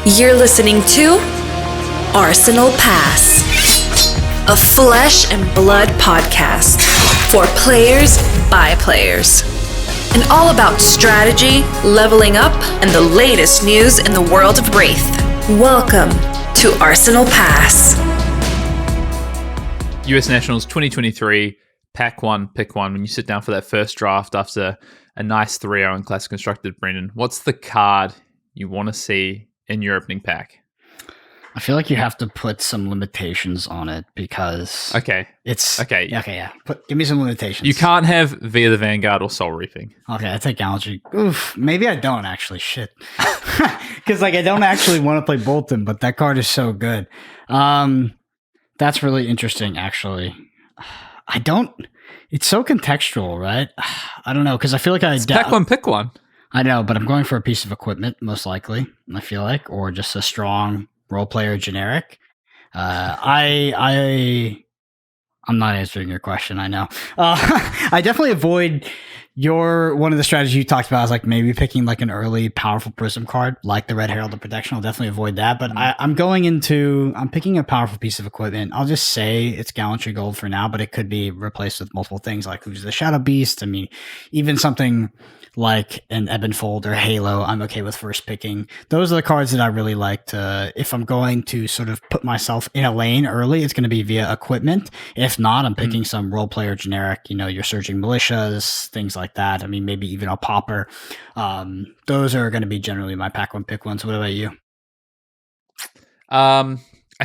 You're listening to Arsenal Pass, a flesh and blood podcast for players by players. And all about strategy, leveling up, and the latest news in the world of Wraith. Welcome to Arsenal Pass. US Nationals 2023, Pack 1, Pick 1. When you sit down for that first draft after a nice 3-0 in Classic Constructed, Brendan, what's the card you want to see in your opening pack? I feel like you have to put some limitations on it because it's okay. Yeah. Give me some limitations. You can't have Via the Vanguard or Soul Reaping. Okay, I take Gallantry. Oof, maybe I don't actually. Shit, because I don't actually want to play Bolton, but that card is so good. That's really interesting, actually. I don't. It's so contextual, right? I don't know because I feel like Pack 1, Pick 1. I know, but I'm going for a piece of equipment, most likely, I feel like, or just a strong role player generic. I'm not answering your question, I know. I definitely avoid one of the strategies you talked about is like maybe picking like an early powerful Prism card, like the Red Herald of Protection. I'll definitely avoid that, but I'm picking a powerful piece of equipment. I'll just say it's Gallantry Gold for now, but it could be replaced with multiple things like Who's the Shadow Beast. I mean, even something like an Ebb and Fold or Halo, I'm okay with first picking. Those are the cards that I really like to, if I'm going to sort of put myself in a lane early, it's going to be via equipment. If not, I'm picking some role player generic, your Surging Militias, things like that. I mean, maybe even a Pauper. Those are going to be generally my Pack 1, Pick 1. So what about you? I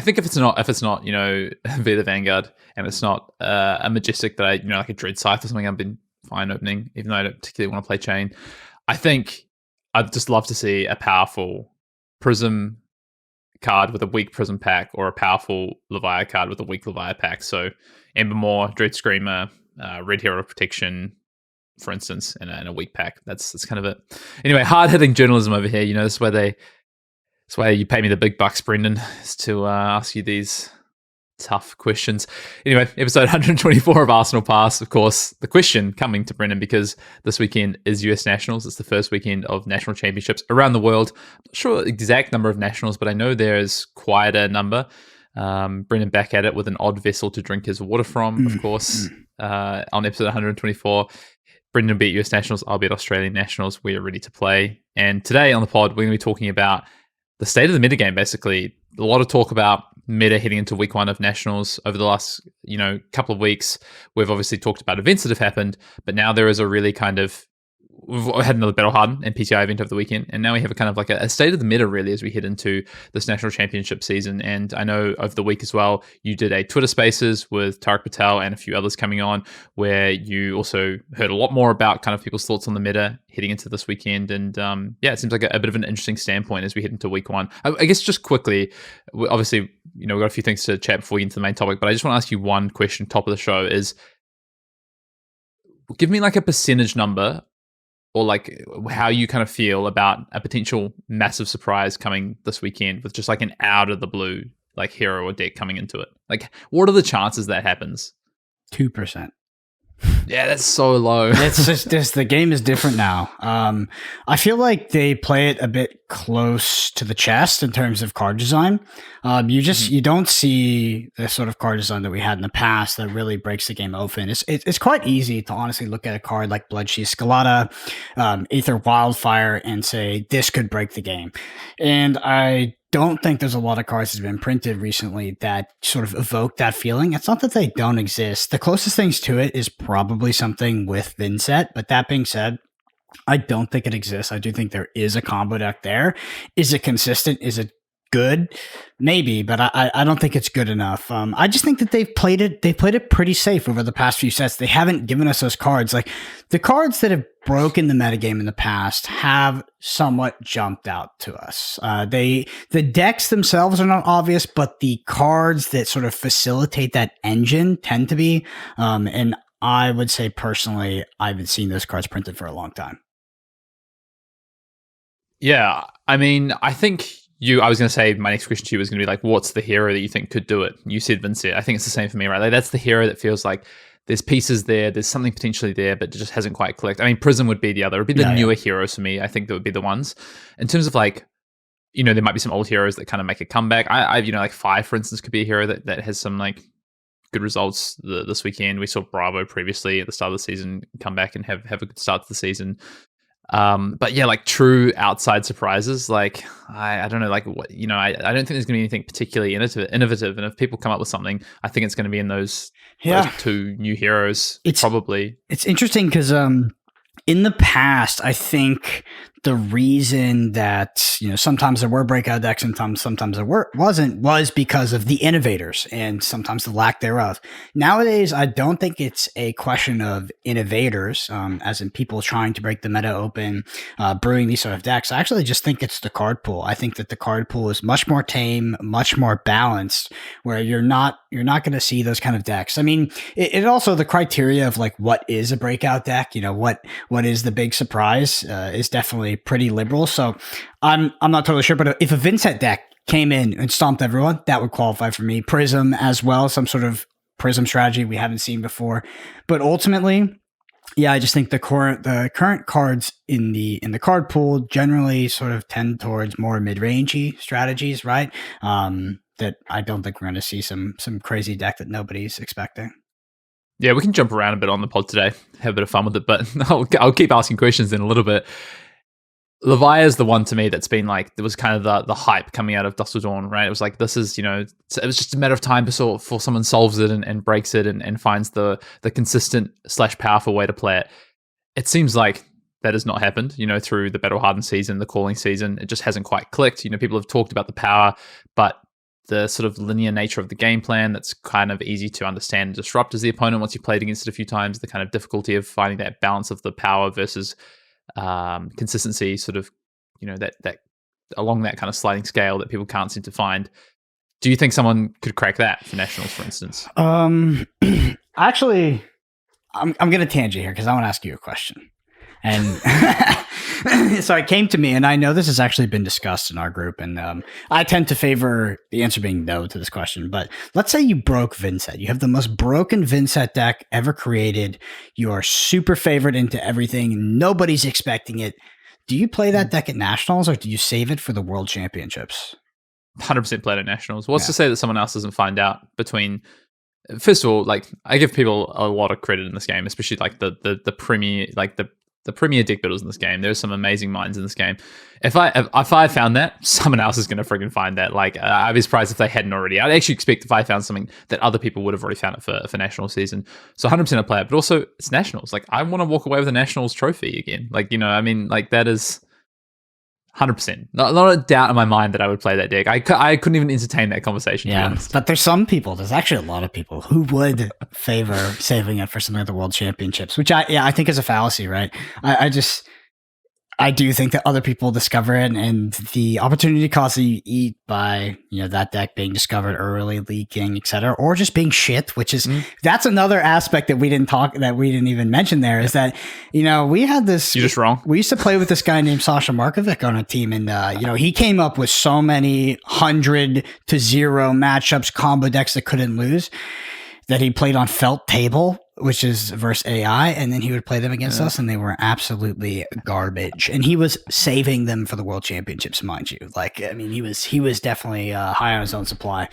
think if it's not, via the Vanguard and it's not a Majestic that I, like a Dread Scythe or something I've been fine opening, even though I don't particularly want to play Chain. I think I'd just love to see a powerful Prism card with a weak Prism pack or a powerful Leviathan card with a weak Leviathan pack. So Embermore, Dread Screamer, Red Hero of Protection, for instance, in a weak pack. That's kind of it. Anyway, hard-hitting journalism over here. This is where you pay me the big bucks, Brendan, is to ask you these tough questions. Anyway, episode 124 of Arsenal Pass. Of course, the question coming to Brendan because this weekend is US Nationals. It's the first weekend of national championships around the world. I'm not sure the exact number of nationals, but I know there is quite a number. Brendan back at it with an odd vessel to drink his water from, of course, on episode 124. Brendan will be at US Nationals. I'll be at Australian Nationals. We are ready to play. And today on the pod, we're going to be talking about the state of the metagame, basically. A lot of talk about meta heading into week 1 of Nationals over the last, couple of weeks. We've obviously talked about events that have happened, but now there is a really we've had another Battle Hardened and PTI event over the weekend, and now we have a kind of like a state of the meta really as we head into this national championship season. And I know over the week as well, you did a Twitter Spaces with Tariq Patel and a few others coming on, where you also heard a lot more about kind of people's thoughts on the meta heading into this weekend. And it seems like a bit of an interesting standpoint as we head into week 1. I guess just quickly, obviously, we've got a few things to chat before we get into the main topic, but I just want to ask you one question, top of the show, is give me like a percentage number or like how you kind of feel about a potential massive surprise coming this weekend with just like an out of the blue like hero or deck coming into it. Like, what are the chances that happens? 2%. Yeah, that's so low. It's just the game is different now. I feel like they play it a bit close to the chest in terms of card design. You don't see the sort of card design that we had in the past that really breaks the game open. It's quite easy to honestly look at a card like Bloodsheath Scalata, Aether Wildfire, and say this could break the game. And I don't think there's a lot of cards that have been printed recently that sort of evoke that feeling. It's not that they don't exist. The closest things to it is probably something with Vinset. But that being said, I don't think it exists. I do think there is a combo deck there. Is it consistent? Is it good? Maybe, but I don't think it's good enough. I just think that they've played it pretty safe over the past few sets. They haven't given us those cards. Like the cards that have broken the metagame in the past have somewhat jumped out to us. The decks themselves are not obvious, but the cards that sort of facilitate that engine tend to be. And I would say personally, I haven't seen those cards printed for a long time. Yeah, I mean, I think I was going to say my next question to you was going to be like, what's the hero that you think could do it? You said Vincent. I think it's the same for me, right? Like that's the hero that feels like there's pieces there, there's something potentially there, but it just hasn't quite clicked. I mean, Prism would be the other. It would be the newer heroes for me. I think that would be the ones. In terms of like there might be some old heroes that kind of make a comeback. I like Fire, for instance, could be a hero that has some like good results this weekend. We saw Bravo previously at the start of the season come back and have a good start to the season. But yeah, like true outside surprises. Like I don't know, like what I don't think there's gonna be anything particularly innovative. And if people come up with something, I think it's gonna be in those two new heroes. Probably. It's interesting because in the past, I think the reason that sometimes there were breakout decks and sometimes there wasn't was because of the innovators and sometimes the lack thereof. Nowadays, I don't think it's a question of innovators, as in people trying to break the meta open, brewing these sort of decks. I actually just think it's the card pool. I think that the card pool is much more tame, much more balanced, where you're not going to see those kind of decks. I mean, it also the criteria of like what is a breakout deck, what is the big surprise, is definitely pretty liberal. So I'm not totally sure, but if a Vincent deck came in and stomped everyone, that would qualify for me. Prism as well, some sort of Prism strategy we haven't seen before. But ultimately, yeah, I just think the current cards in the card pool generally sort of tend towards more mid-rangey strategies, right? That I don't think we're going to see some crazy deck that nobody's expecting. Yeah, we can jump around a bit on the pod today, have a bit of fun with it, but I'll keep asking questions in a little bit. Leviah is the one to me that's been like, there was kind of the hype coming out of Dusk Till Dawn, right? It was like, this is, it was just a matter of time before someone solves it and breaks it and finds the consistent / powerful way to play it. It seems like that has not happened, through the Battle Hardened season, the Calling season. It just hasn't quite clicked. People have talked about the power, but the sort of linear nature of the game plan that's kind of easy to understand and disrupt as the opponent once you've played against it a few times, the kind of difficulty of finding that balance of the power versus consistency, sort of, that along that kind of sliding scale that people can't seem to find. Do you think someone could crack that for Nationals, for instance? Actually, I'm going to tangent here because I want to ask you a question. And so it came to me, and I know this has actually been discussed in our group, and I tend to favor the answer being no to this question. But let's say you broke Vincent. You have the most broken Vincent deck ever created. You are super favored into everything. Nobody's expecting it. Do you play that deck at Nationals, or do you save it for the World Championships? 100% play it at Nationals. What's to say that someone else doesn't find out between... First of all, like, I give people a lot of credit in this game, especially like the premier, like the premier deck builders in this game. There's some amazing minds in this game. If I found that, someone else is going to friggin' find that. Like, I'd be surprised if they hadn't already. I'd actually expect if I found something that other people would have already found it for National season. So 100% I play it, but also it's Nationals. Like, I want to walk away with a Nationals trophy again. Like, like that is 100%. Not a doubt in my mind that I would play that deck. I couldn't even entertain that conversation. Yeah, but there's actually a lot of people who would favor saving it for something like the World Championships, which I think is a fallacy, right? I do think that other people discover it, and the opportunity cost that you eat by that deck being discovered early, leaking, etc., or just being shit, which is that's another aspect that we didn't even mention there, is that we had this. You're just wrong. We used to play with this guy named Sasha Markovic on a team, and he came up with so many 100-0 matchups, combo decks that couldn't lose, that he played on Felt Table, which is versus AI, and then he would play them against us, and they were absolutely garbage. And he was saving them for the World Championships, mind you. Like, I mean, he was definitely high on his own supply.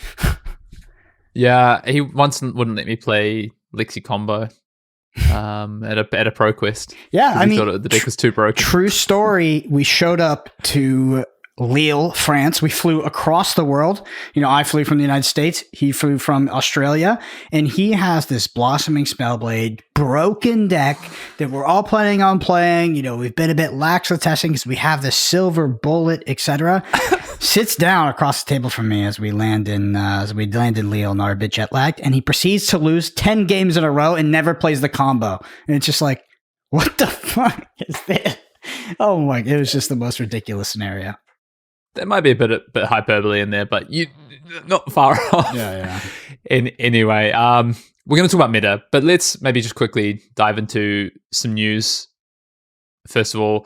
Yeah, he once wouldn't let me play Lexi combo at a ProQuest. Yeah, I mean, thought the deck was too broken. True story. We showed up to Lille, France. We flew across the world. I flew from the United States. He flew from Australia, and he has this Blossoming Spellblade broken deck that we're all planning on playing. We've been a bit lax with testing because we have the Silver Bullet, etc. Sits down across the table from me as we land in Lille and are a bit jet lagged, and he proceeds to lose 10 games in a row and never plays the combo. And it's just like, what the fuck is this? Oh my! It was just the most ridiculous scenario. There might be a bit hyperbole in there, but you not far off. Yeah. Anyway, we're going to talk about meta, but let's maybe just quickly dive into some news. First of all,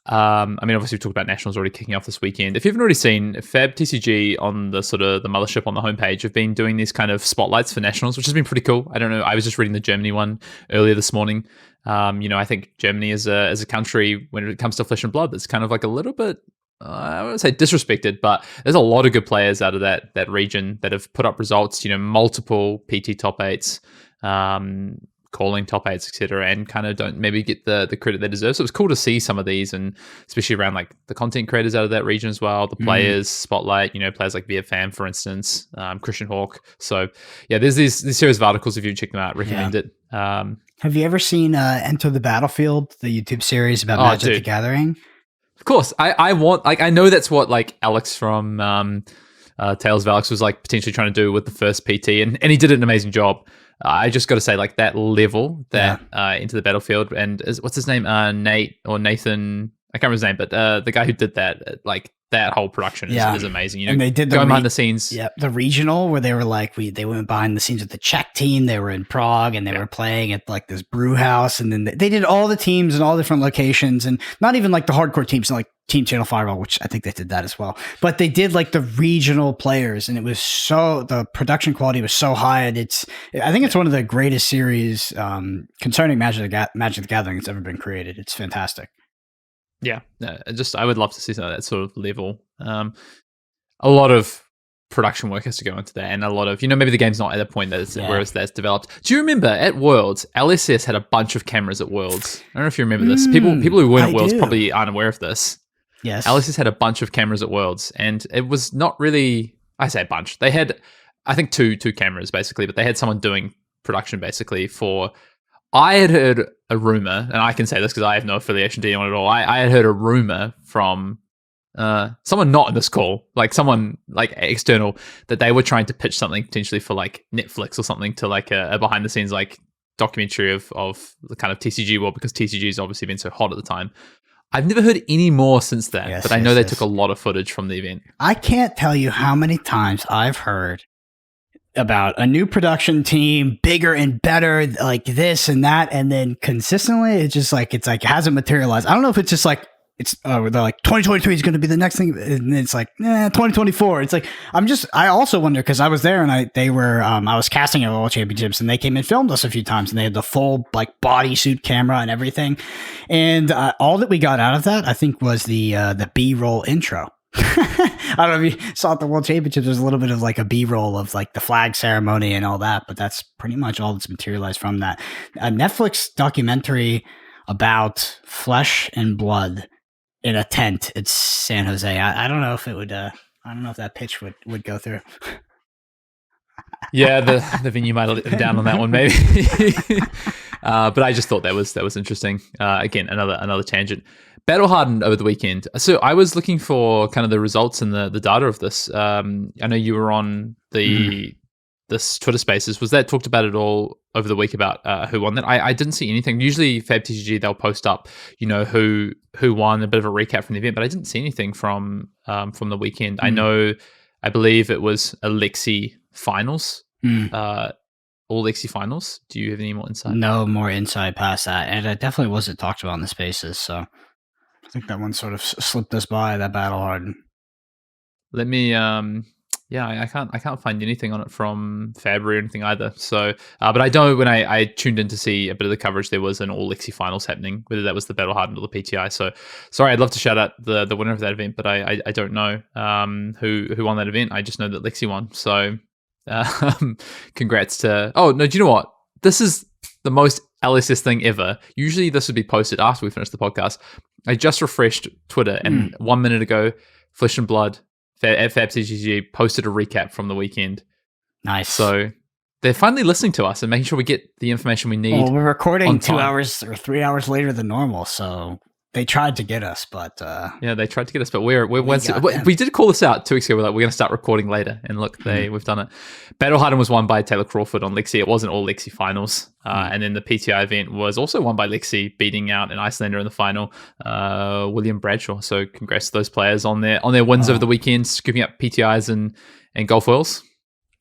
obviously we talked about Nationals already kicking off this weekend. If you haven't already seen, Fab TCG on the sort of the mothership on the homepage have been doing these kind of spotlights for Nationals, which has been pretty cool. I don't know. I was just reading the Germany one earlier this morning. I think Germany is a country when it comes to Flesh and Blood that's kind of like a little bit I wouldn't say disrespected, but there's a lot of good players out of that region that have put up results. Multiple PT top 8s, calling top 8s, etc., and kind of don't maybe get the credit they deserve. So it was cool to see some of these, and especially around like the content creators out of that region as well, the players spotlight. Players like VFam, for instance, Christian Hawk. So yeah, there's these series of articles. If you check them out, recommend it. Have you ever seen Enter the Battlefield, the YouTube series about Magic the Gathering? Of course, I want, like, I know that's what like Alex from Tales of Alex was like potentially trying to do with the first PT, and he did an amazing job. I just got to say, like, that level that Into the Battlefield, and what's his name, Nate or Nathan? I can't remember his name, but the guy who did that, like, that whole production is amazing. And they did going behind the scenes. Yeah, the regional where they were like, they went behind the scenes with the Czech team. They were in Prague and they were playing at like this brew house, and then they did all the teams in all different locations, and not even like the hardcore teams, like Team Channel Fireball, which I think they did that as well. But they did like the regional players, and it was the production quality was so high, and I think it's one of the greatest series concerning Magic the Gathering that's ever been created. It's fantastic. Yeah, I would love to see some of that sort of level. A lot of production work has to go into that, and a lot of, maybe the game's not at a point that whereas that's developed. Do you remember at Worlds, LSS had a bunch of cameras at Worlds? I don't know if you remember this. People who weren't at Worlds probably aren't aware of this. Yes. LSS had a bunch of cameras at Worlds, and it was not really, I say a bunch. They had, I think, two cameras basically, but they had someone doing production basically for. I had heard a rumor, and I can say this because I have no affiliation to anyone at all. I had heard a rumor from someone not in this call, like someone like external, that they were trying to pitch something potentially for like Netflix or something, to like a behind the scenes like documentary of the kind of TCG world, because TCG has obviously been so hot at the time. I've never heard any more since then, but I know they took a lot of footage from the event. I can't tell you how many times I've heard about a new production team, bigger and better, like this and that, and then consistently it's like it hasn't materialized. I don't know if it's just like they're like 2023 is going to be the next thing, and it's like 2024. It's like I also wonder, because I was there and I was casting at World Championships, and they came and filmed us a few times, and they had the full like bodysuit camera and everything, and all that we got out of that, I think, was the B-roll intro. I don't know if you saw at the World Championships, there's a little bit of like a B-roll of like the flag ceremony and all that, but that's pretty much all that's materialized from that. A Netflix documentary about flesh and blood in a tent in San Jose. I don't know if it would, I don't know if that pitch would go through. Yeah, the venue might have let them down on that one, maybe. But I just thought that was interesting. Again, another tangent. Battle Hardened over the weekend. So I was looking for kind of the results and the data of this. I know you were on this Twitter Spaces. Was that talked about at all over the week about who won that? I didn't see anything. Usually FabTCG, they'll post up, who won, a bit of a recap from the event, but I didn't see anything from the weekend. I believe it was a Lexi finals. All Lexi finals. Do you have any more insight? No more insight past that, and it definitely wasn't talked about in the Spaces. So I think that one sort of slipped us by, that Battle Hardened. Let me. I can't find anything on it from Fabry or anything either. So, but I know when I tuned in to see a bit of the coverage, there was an all Lexi finals happening, whether that was the Battle Hardened or the PTI. So, sorry, I'd love to shout out the winner of that event, but I don't know who won that event. I just know that Lexi won. So, congrats to. Oh no, do you know what? This is the most LSS thing ever. Usually, this would be posted after we finish the podcast. I just refreshed Twitter, and 1 minute ago, Flesh and Blood at FabCGG posted a recap from the weekend. Nice. So they're finally listening to us and making sure we get the information we need. Well, we're recording 2 hours or 3 hours later than normal, so they tried to get us, but yeah, they tried to get us, but we did call this out 2 weeks ago. We're going to start recording later, and look, we've done it. Battle Hardened was won by Taylor Crawford on Lexi. It wasn't all Lexi finals, and then the PTI event was also won by Lexi, beating out an Icelander in the final, William Bradshaw. So congrats to those players on their wins over the weekend, scooping up PTIs and Golf Worlds.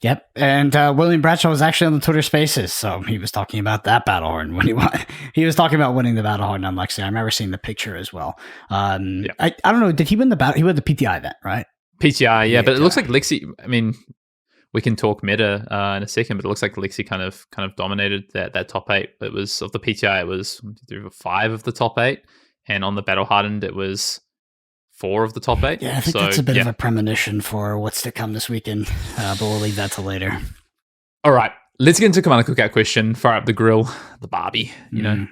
Yep, and William Bradshaw was actually on the Twitter Spaces, so he was talking about that Battle Hardened when he won. He was talking about winning the Battle Hardened on Lexi. I remember seeing the picture as well. I don't know, did he win the battle? He won the PTI event, right? PTI, yeah, but it looks like Lexi. I mean, we can talk meta in a second, but it looks like Lexi kind of dominated that top 8. It was of the PTI, it was 5 of the top 8, and on the Battle Hardened, it was 4 of the top 8. Yeah, I think that's a bit of a premonition for what's to come this weekend, but we'll leave that to later. All right, let's get into Commander Cookout question. Fire up the grill, the Barbie, you know.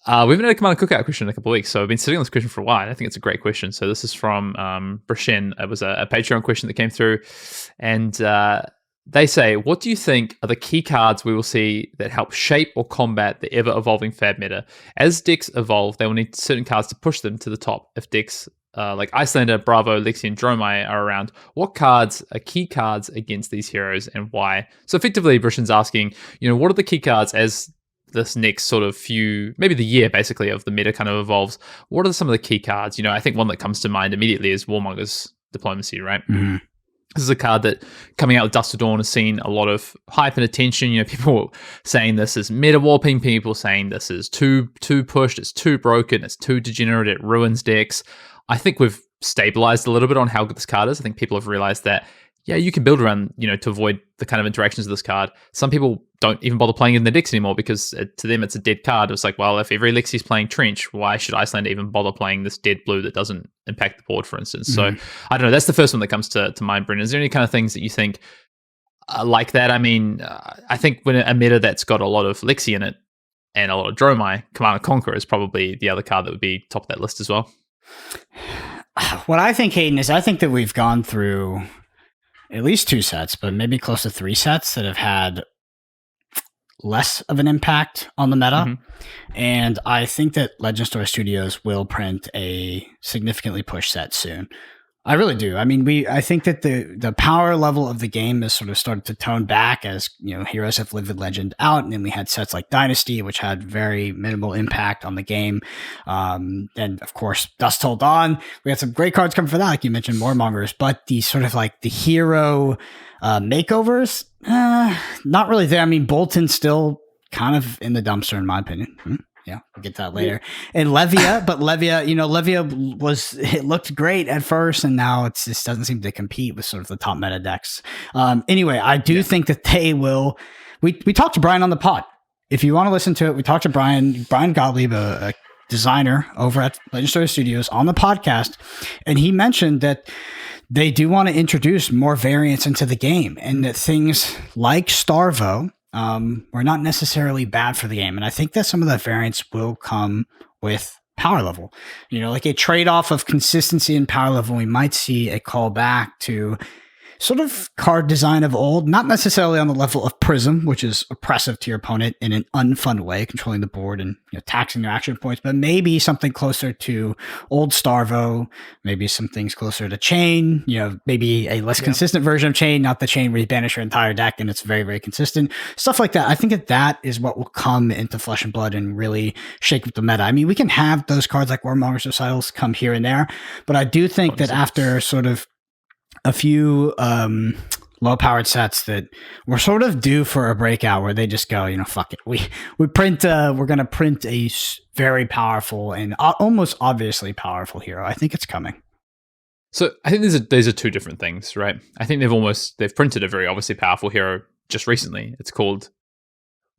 We haven't had a Commander Cookout question in a couple of weeks, so I've been sitting on this question for a while. I think it's a great question. So this is from Brashen. It was a Patreon question that came through, and they say, what do you think are the key cards we will see that help shape or combat the ever-evolving Fab meta? As decks evolve, they will need certain cards to push them to the top. If decks like Icelander, Bravo, Lexi, and Dromai are around, what cards are key cards against these heroes and why? So effectively, Brashen's asking, what are the key cards as this next sort of maybe the year basically of the meta kind of evolves? What are some of the key cards? I think one that comes to mind immediately is Warmonger's Diplomacy, right? Mm-hmm. This is a card that coming out with Dust to Dawn has seen a lot of hype and attention. People saying this is meta warping, people saying this is too pushed, it's too broken, it's too degenerate, it ruins decks. I think we've stabilized a little bit on how good this card is. I think people have realized that, yeah, you can build around, to avoid the kind of interactions of this card. Some people don't even bother playing it in their decks anymore because to them it's a dead card. It's like, well, if every Lexi's playing Trench, why should Icelander even bother playing this dead blue that doesn't impact the board, for instance? So I don't know. That's the first one that comes to mind, Brendan. Is there any kind of things that you think like that? I mean, I think when a meta that's got a lot of Lexi in it and a lot of Dromai, Command & Conquer is probably the other card that would be top of that list as well. What I think, Hayden, is I think that we've gone through at least 2 sets, but maybe close to 3 sets that have had less of an impact on the meta. Mm-hmm. And I think that Legend Story Studios will print a significantly pushed set soon. I really do. I mean, I think that the power level of the game has sort of started to tone back as, heroes have lived legend out. And then we had sets like Dynasty, which had very minimal impact on the game. And of course, Dusk Till Dawn. We had some great cards coming for that, like you mentioned, Warmongers. But the sort of like the hero makeovers, not really there. I mean, Bolton's still kind of in the dumpster, in my opinion. Yeah, we'll get to that later. And Levia, but Levia, it looked great at first, and now it just doesn't seem to compete with sort of the top meta decks. Anyway, I do think that they will. We talked to Brian on the pod. If you want to listen to it, we talked to Brian Gottlieb, a designer over at Legend Story Studios, on the podcast, and he mentioned that they do want to introduce more variants into the game, and that things like Starvo were not necessarily bad for the game. And I think that some of the variants will come with power level. Like a trade-off of consistency and power level, we might see a call back to sort of card design of old, not necessarily on the level of Prism, which is oppressive to your opponent in an unfun way, controlling the board and taxing their action points, but maybe something closer to old Starvo, maybe some things closer to Chain, maybe a less consistent version of Chain, not the Chain where you banish your entire deck and it's very, very consistent. Stuff like that. I think that is what will come into Flesh and Blood and really shake up the meta. I mean, we can have those cards like Warmongers Recitals come here and there, but I do think that after sort of a few low-powered sets that we're sort of due for a breakout where they just go, fuck it. We're going to print a very powerful and almost obviously powerful hero. I think it's coming. So I think these are 2 different things, right? I think they've printed a very obviously powerful hero just recently. It's called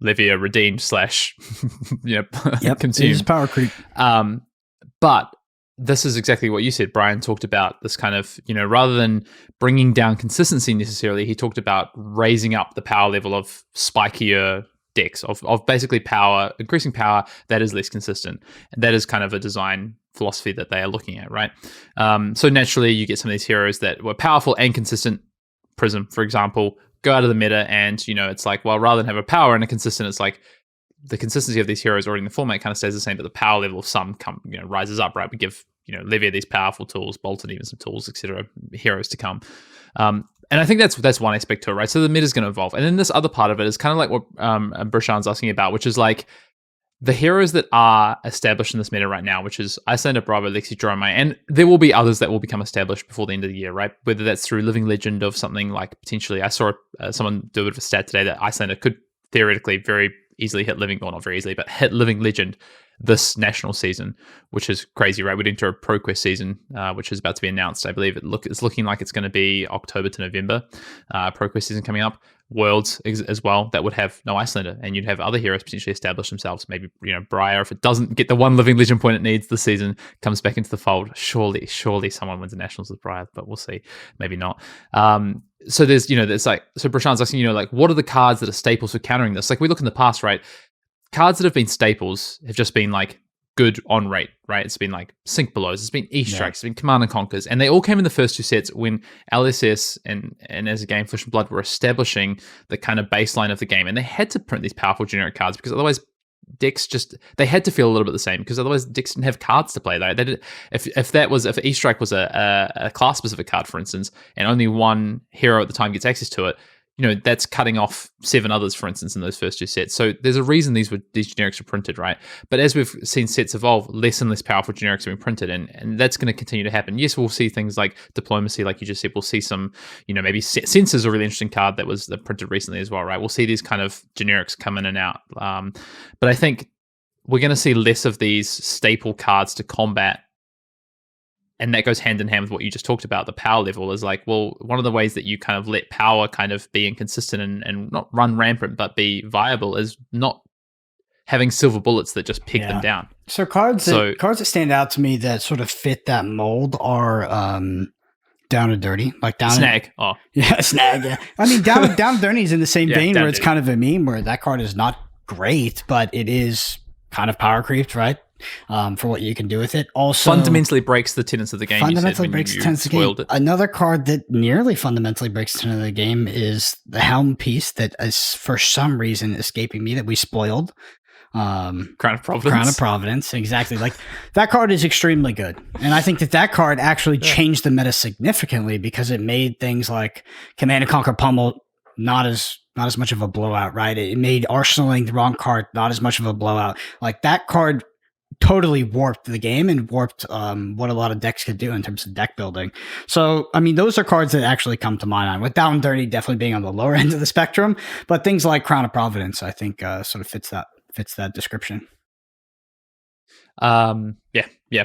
Levia Redeemed / Consumed. It's power creep. But this is exactly what you said. Brian talked about this kind of, rather than bringing down consistency necessarily, he talked about raising up the power level of spikier decks, of basically power, increasing power that is less consistent. And that is kind of a design philosophy that they are looking at, right? So naturally, you get some of these heroes that were powerful and consistent. Prism, for example, go out of the meta and, it's like, well, rather than have a power and a consistent, it's like, the consistency of these heroes already in the format kind of stays the same, but the power level of some rises up, right? We give, Levia these powerful tools, Bolton even some tools, etc., heroes to come. And I think that's one aspect to it, right? So the meta is going to evolve. And then this other part of it is kind of like what Brashan's asking about, which is like the heroes that are established in this meta right now, which is Icelander, Bravo, Lexi, Dromai, and there will be others that will become established before the end of the year, right? Whether that's through living legend of something like potentially, I saw someone do a bit of a stat today that Icelander could theoretically very easily hit living, or not very easily, but hit living legend this national season, which is crazy, right? We're into a ProQuest season, which is about to be announced. I believe it's looking like it's going to be October to November. ProQuest season coming up. Worlds as well that would have no Icelander, and you'd have other heroes potentially establish themselves. Maybe Briar, if it doesn't get the one living legend point it needs this season, comes back into the fold. Surely someone wins the nationals with Briar, but we'll see. Maybe not. So there's like, so Prashant's asking, like, what are the cards that are staples for countering this? Like, we look in the past, right? Cards that have been staples have just been like good on rate, right? It's been like Sink Belows, it's been E-Strikes, it's been Command and Conquers, and they all came in the first two sets when LSS and as a game, Flesh and Blood were establishing the kind of baseline of the game, and they had to print these powerful generic cards because otherwise decks they had to feel a little bit the same, because otherwise decks didn't have cards to play. If E-Strike was a class specific card, for instance, and only one hero at the time gets access to it, that's cutting off 7 others, for instance, in those first two sets. So there's a reason these generics were printed, right? But as we've seen sets evolve, less and less powerful generics are being printed, and that's going to continue to happen. Yes, we'll see things like Diplomacy, like you just said. We'll see some, maybe Sensor's a really interesting card that was printed recently as well, right? We'll see these kind of generics come in and out. But I think we're going to see less of these staple cards to combat. And that goes hand in hand with what you just talked about. The power level is like, well, one of the ways that you kind of let power kind of be inconsistent and not run rampant, but be viable, is not having silver bullets that just peg them down. So cards that stand out to me that sort of fit that mold are Down and Dirty, like Snag. Snag. Yeah, I mean, Down and Dirty is in the same vein where it's kind of a meme where that card is not great, but it is kind of power creeped, right? For what you can do with it. Also, fundamentally breaks the tenets of the game. Fundamentally breaks the tenets of the game. Another card that nearly fundamentally breaks the tenets of the game is the Helm piece that is for some reason escaping me, that we spoiled. Crown of Providence. Crown of Providence, exactly. Like, that card is extremely good, and I think that card actually changed the meta significantly, because it made things like Command and Conquer Pummel not as much of a blowout, right? It made Arsenaling the wrong card not as much of a blowout. Like, that card totally warped the game and warped what a lot of decks could do in terms of deck building. So, I mean, those are cards that actually come to my mind, with Down and Dirty definitely being on the lower end of the spectrum, but things like Crown of Providence, I think, sort of fits that description. Yeah.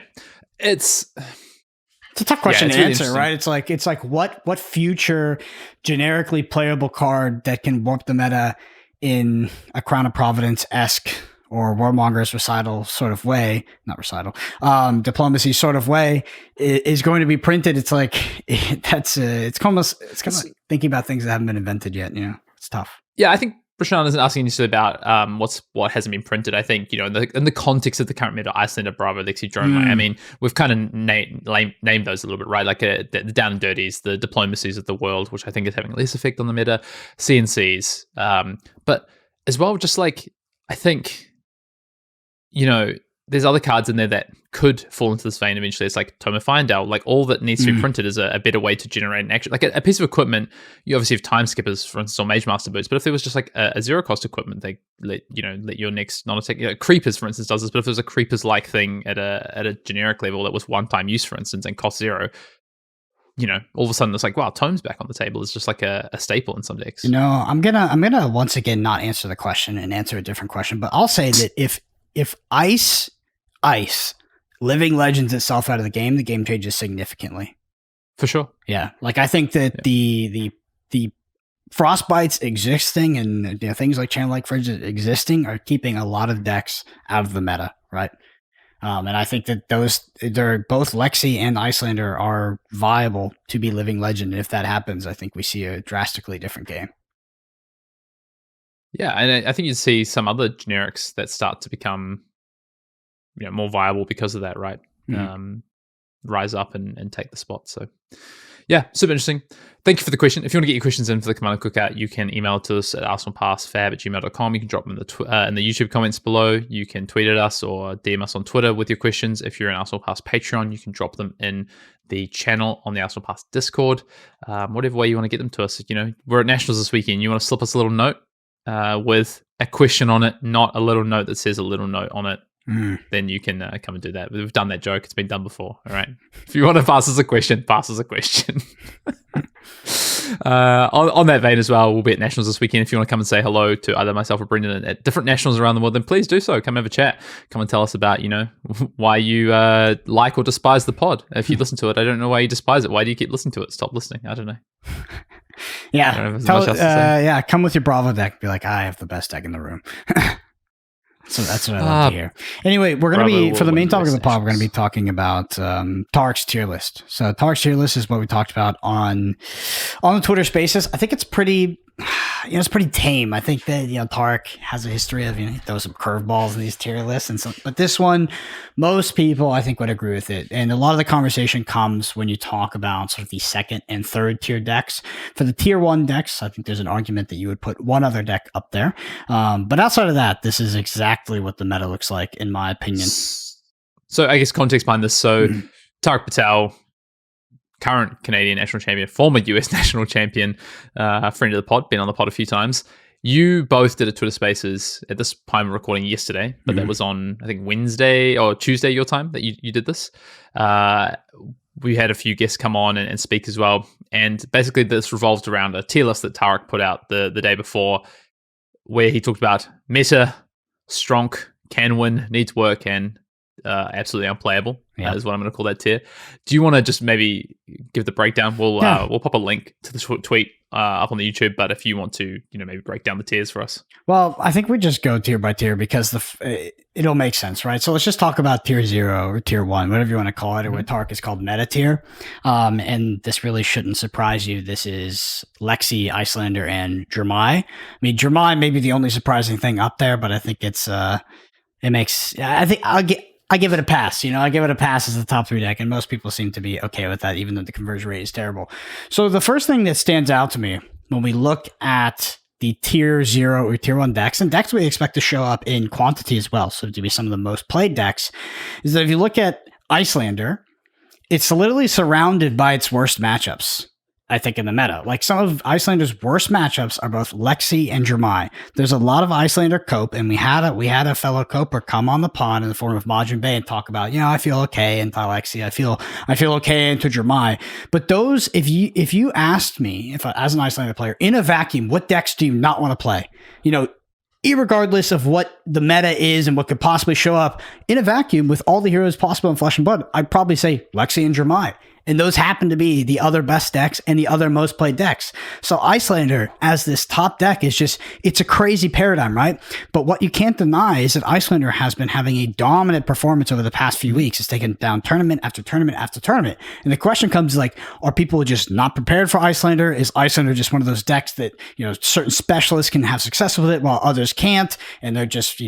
It's a tough question to answer, right? It's like what future generically playable card that can warp the meta in a Crown of Providence-esque or Warmonger's recital sort of way, not recital, Diplomacy sort of way, is going to be printed. It's like, it's kind of like thinking about things that haven't been invented yet. It's tough. Yeah, I think Prashant isn't asking you about what hasn't been printed. I think, in the context of the current meta, Icelander, Bravo, Lexi, Drone. I mean, we've kind of named those a little bit, right? Like the Down and Dirties, the Diplomacies of the world, which I think is having less effect on the meta, CNCs. But as well, just like, I think, there's other cards in there that could fall into this vein eventually. It's like Tome of Findale. Like, all that needs to be printed is a better way to generate an action. Like a piece of equipment, you obviously have Time Skippers, for instance, or Mage Master Boots. But if there was just like a zero cost equipment, they let your next non-attack, Creepers, for instance, does this. But if there's a Creepers-like thing at a generic level that was one-time use, for instance, and cost 0, all of a sudden it's like, wow, Tome's back on the table. It's just like a staple in some decks. I'm gonna once again not answer the question and answer a different question. But I'll say that if Ice Living Legends itself out of the game changes significantly. For sure. Yeah. Like, I think that the Frostbites existing and things like Channel Like Fridge existing are keeping a lot of decks out of the meta, right? And I think that they're both Lexi and Icelander are viable to be Living Legend. And if that happens, I think we see a drastically different game. Yeah, and I think you'd see some other generics that start to become more viable because of that, right? Rise up and take the spot. So, yeah, super interesting. Thank you for the question. If you want to get your questions in for the Commander Cookout, you can email to us at arsenalpassfab@gmail.com. You can drop them in the YouTube comments below. You can tweet at us or DM us on Twitter with your questions. If you're an Arsenal Pass Patreon, you can drop them in the channel on the Arsenal Pass Discord. Whatever way you want to get them to us. We're at Nationals this weekend. You want to slip us a little note with a question on it, not a little note that says a little note on it, then you can come and do that. We've done that joke. It's been done before. All right. If you want to pass us a question, pass us a question. On that vein as well, we'll be at Nationals this weekend. If you want to come and say hello to either myself or Brendan at different Nationals around the world, then please do so. Come have a chat. Come and tell us about, why you like or despise the pod. If you listen to it, I don't know why you despise it. Why do you keep listening to it? Stop listening. I don't know. Yeah. Come with your Bravo deck. Be like, I have the best deck in the room. So that's what I love to hear. Anyway, we're going to be, for the main topic of the pod, we're going to be talking about Tarek's tier list. So Tarek's tier list is what we talked about on the Twitter Spaces. I think it's pretty, it's pretty tame. I think that, Tarek has a history of, he throws some curveballs in these tier lists. But this one, most people, I think, would agree with it. And a lot of the conversation comes when you talk about sort of the second and third tier decks. For the tier 1 decks, I think there's an argument that you would put one other deck up there. But outside of that, this is exactly what the meta looks like, in my opinion. So I guess context behind this. So Tarek Patel, current Canadian national champion, former US national champion, friend of the pod, been on the pod a few times. You both did a Twitter Spaces at this time of recording yesterday, but that was on, I think, Wednesday or Tuesday your time that you did this. We had a few guests come on and speak as well. And basically this revolved around a tier list that Tarek put out the day before, where he talked about meta, Stronk, can win, needs work, and absolutely unplayable. Is what I'm going to call that tier. Do you want to just maybe give the breakdown? We'll pop a link to the tweet up on the YouTube, but if you want to, maybe break down the tiers for us. Well, I think we just go tier by tier because it'll make sense, right? So let's just talk about tier 0 or tier 1, whatever you want to call it, or what Tark is called meta tier. And this really shouldn't surprise you. This is Lexi, Icelander, and Jermai. I mean, Jermai may be the only surprising thing up there, but I think I give it a pass. I give it a pass as the top 3 deck, and most people seem to be okay with that, even though the conversion rate is terrible. So the first thing that stands out to me when we look at the tier 0 or tier 1 decks, and decks we expect to show up in quantity as well, so to be some of the most played decks, is that if you look at Icelander, it's literally surrounded by its worst matchups. I think in the meta, like some of Icelander's worst matchups are both Lexi and Jermai. There's a lot of Icelander cope, and we had a fellow coper come on the pod in the form of Majin Bay and talk about, I feel okay into Lexi, I feel okay into Jermai. But those, if you asked me, as an Icelander player in a vacuum, what decks do you not want to play? Irregardless of what the meta is and what could possibly show up in a vacuum with all the heroes possible in Flesh and Blood, I'd probably say Lexi and Jermai. And those happen to be the other best decks and the other most played decks. So Icelander as this top deck it's a crazy paradigm, right? But what you can't deny is that Icelander has been having a dominant performance over the past few weeks. It's taken down tournament after tournament after tournament. And the question comes are people just not prepared for Icelander? Is Icelander just one of those decks that, certain specialists can have success with it while others can't? And they're just,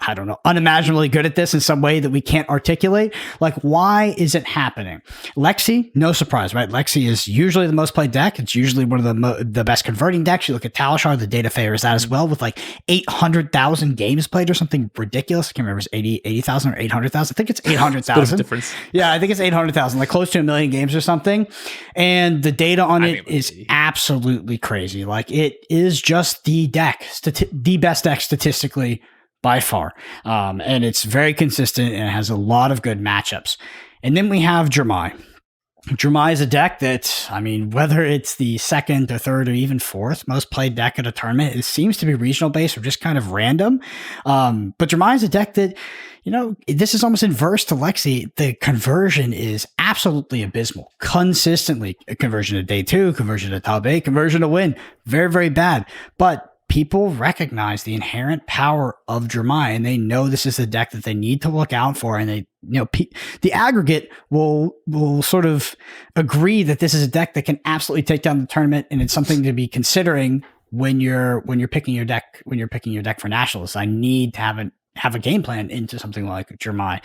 I don't know, unimaginably good at this in some way that we can't articulate. Why is it happening? Lexi, no surprise, right? Lexi is usually the most played deck. It's usually one of the best converting decks. You look at Talishar, the data favors that as well, with 800,000 games played or something ridiculous. I can't remember if it's 80,000 or 800,000. I think it's 800,000. Difference. Yeah, I think it's 800,000, close to 1 million games or something. And the data on it is absolutely crazy. It is just the deck, the best deck statistically by far. And it's very consistent and it has a lot of good matchups. And then we have Jermai. Jermai is a deck that, whether it's the second or third or even fourth most played deck at a tournament, it seems to be regional based or just kind of random. But Jermai is a deck that, this is almost inverse to Lexi. The conversion is absolutely abysmal. Consistently, conversion to day 2, conversion to top 8, conversion to win. Very, very bad. But people recognize the inherent power of Jermai, and they know this is a deck that they need to look out for. And they, the aggregate will sort of agree that this is a deck that can absolutely take down the tournament, and it's something to be considering when you're picking your deck for nationals. I need to have a game plan into something like Jermai.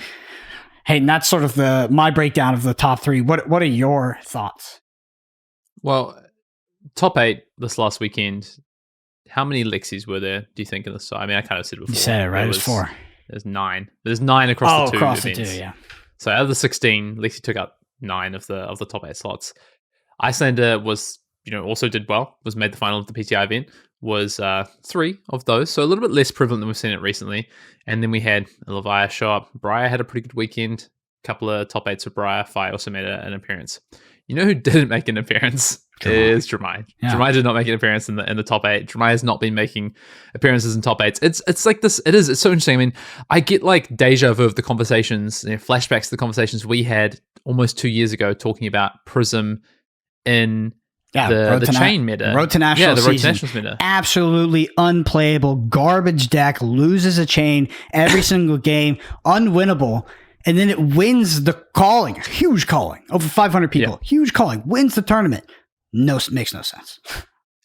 Hey, and that's sort of my breakdown of the top 3. What are your thoughts? Well, top 8 this last weekend. How many Lexis were there, do you think, in the side? I kind of said it before. You said it, right? It was 4. There's 9. There's 9 across the 2 events. The 2, yeah. So out of the 16, Lexi took up 9 of the top 8 slots. Icelander was, also did well, was made the final of the PTI event, was 3 of those. So a little bit less prevalent than we've seen it recently. And then we had Leviah show up. Briar had a pretty good weekend. A couple of top 8s for Briar. Fi also made an appearance. You know who didn't make an appearance? is Dramai. Yeah. Dramai did not make an appearance in the top 8. Dramai has not been making appearances in top 8s. It's like this. It's so interesting. I mean, I get like deja vu of the conversations, flashbacks to the conversations we had almost 2 years ago talking about Prism in the chain meta. Road to Nationals the Road to season. Nationals meta. Absolutely unplayable, garbage deck, loses a chain every single game, unwinnable. And then it wins the calling, huge calling, over 500 people, huge calling, wins the tournament. Makes no sense.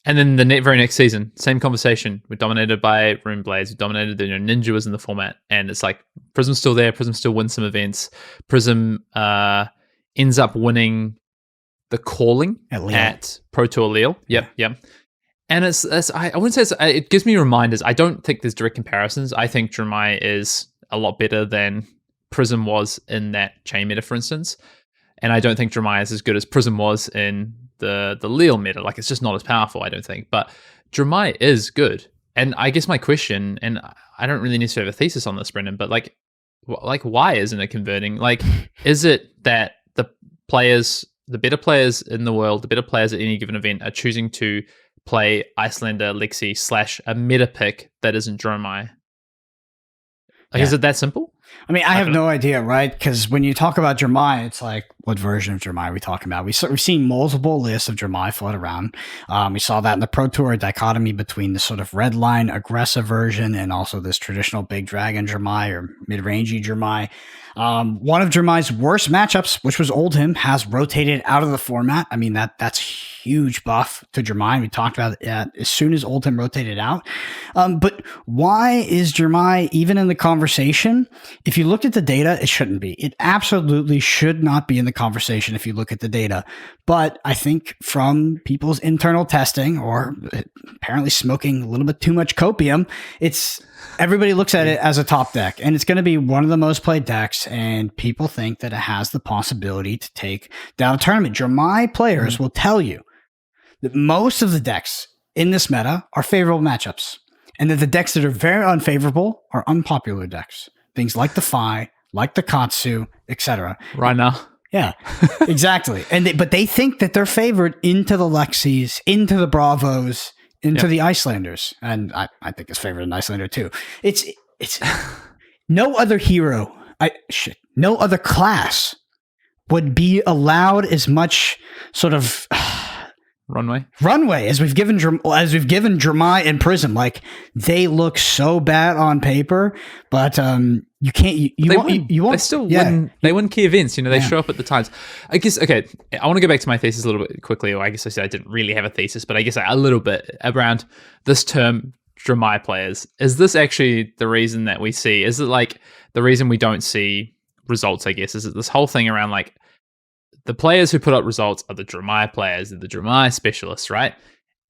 And then the very next season, same conversation. We're dominated by Rune Blades. We dominated, Ninja was in the format. And it's like, Prism's still there. Prism still wins some events. Prism ends up winning the calling at Pro Tour Lille. Yep. And I wouldn't say it gives me reminders. I don't think there's direct comparisons. I think Dramai is a lot better than Prism was in that chain meta, for instance. And I don't think Dramai is as good as Prism was in the Lille meta. Like, it's just not as powerful, I don't think. But Dramai is good. And I guess my question, and I don't really necessarily have a thesis on this, Brendan, but like why isn't it converting? Like, is it that the better players in the world, the better players at any given event are choosing to play Icelander, Lexi / a meta pick that isn't Dramai? Like, is it that simple? I mean, I have no idea, right? Because when you talk about Dramai, it's like, what version of Dramai are we talking about? We've seen multiple lists of Dramai float around. We saw that in the Pro Tour, dichotomy between the sort of red line aggressive version and also this traditional big dragon Dramai or mid-rangey Dramai. One of Dramai's worst matchups, which was Oldhim, has rotated out of the format. I mean, that's huge buff to Dramai. We talked about it as soon as Oldhim rotated out. But why is Dramai even in the conversation? If you looked at the data, it shouldn't be. It absolutely should not be in the conversation if you look at the data. But I think from people's internal testing, or apparently smoking a little bit too much copium, everybody looks at it as a top deck, and it's going to be one of the most played decks, and people think that it has the possibility to take down a tournament. Dramai players will tell you that most of the decks in this meta are favorable matchups, and that the decks that are very unfavorable are unpopular decks. Things like the Fi, like the Katsu, etc. Right now. Yeah, exactly. But they think that they're favored into the Lexis, into the Bravos, into the Icelanders. And I think it's favored in Icelander too. It's no other hero, no other class would be allowed as much sort of runway as we've given Dramai and Prism. Like, they look so bad on paper, but you can't. They still win. They win key events. They show up at the times. I guess. Okay, I want to go back to my thesis a little bit quickly. Or I guess I said I didn't really have a thesis, but I guess a little bit around this term Dramai players. Is this actually the reason that we see? Is it like the reason we don't see results? I guess is it this whole thing around like, the players who put up results are the Dramai players, the Dramai specialists, right?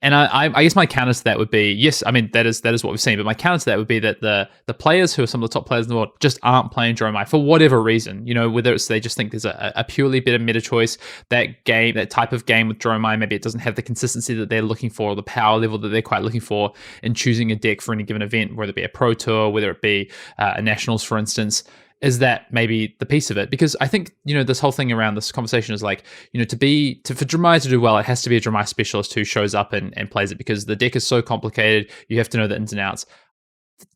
And I guess my counter to that would be, yes, I mean, that is what we've seen, but my counter to that would be that the players who are some of the top players in the world just aren't playing Dramai for whatever reason. Whether it's they just think there's a purely better meta choice, that type of game with Dramai, maybe it doesn't have the consistency that they're looking for, or the power level that they're quite looking for in choosing a deck for any given event, whether it be a Pro Tour, whether it be a Nationals, for instance. Is that maybe the piece of it? Because I think, this whole thing around this conversation is like, for Dramai to do well, it has to be a Dramai specialist who shows up and plays it, because the deck is so complicated. You have to know the ins and outs.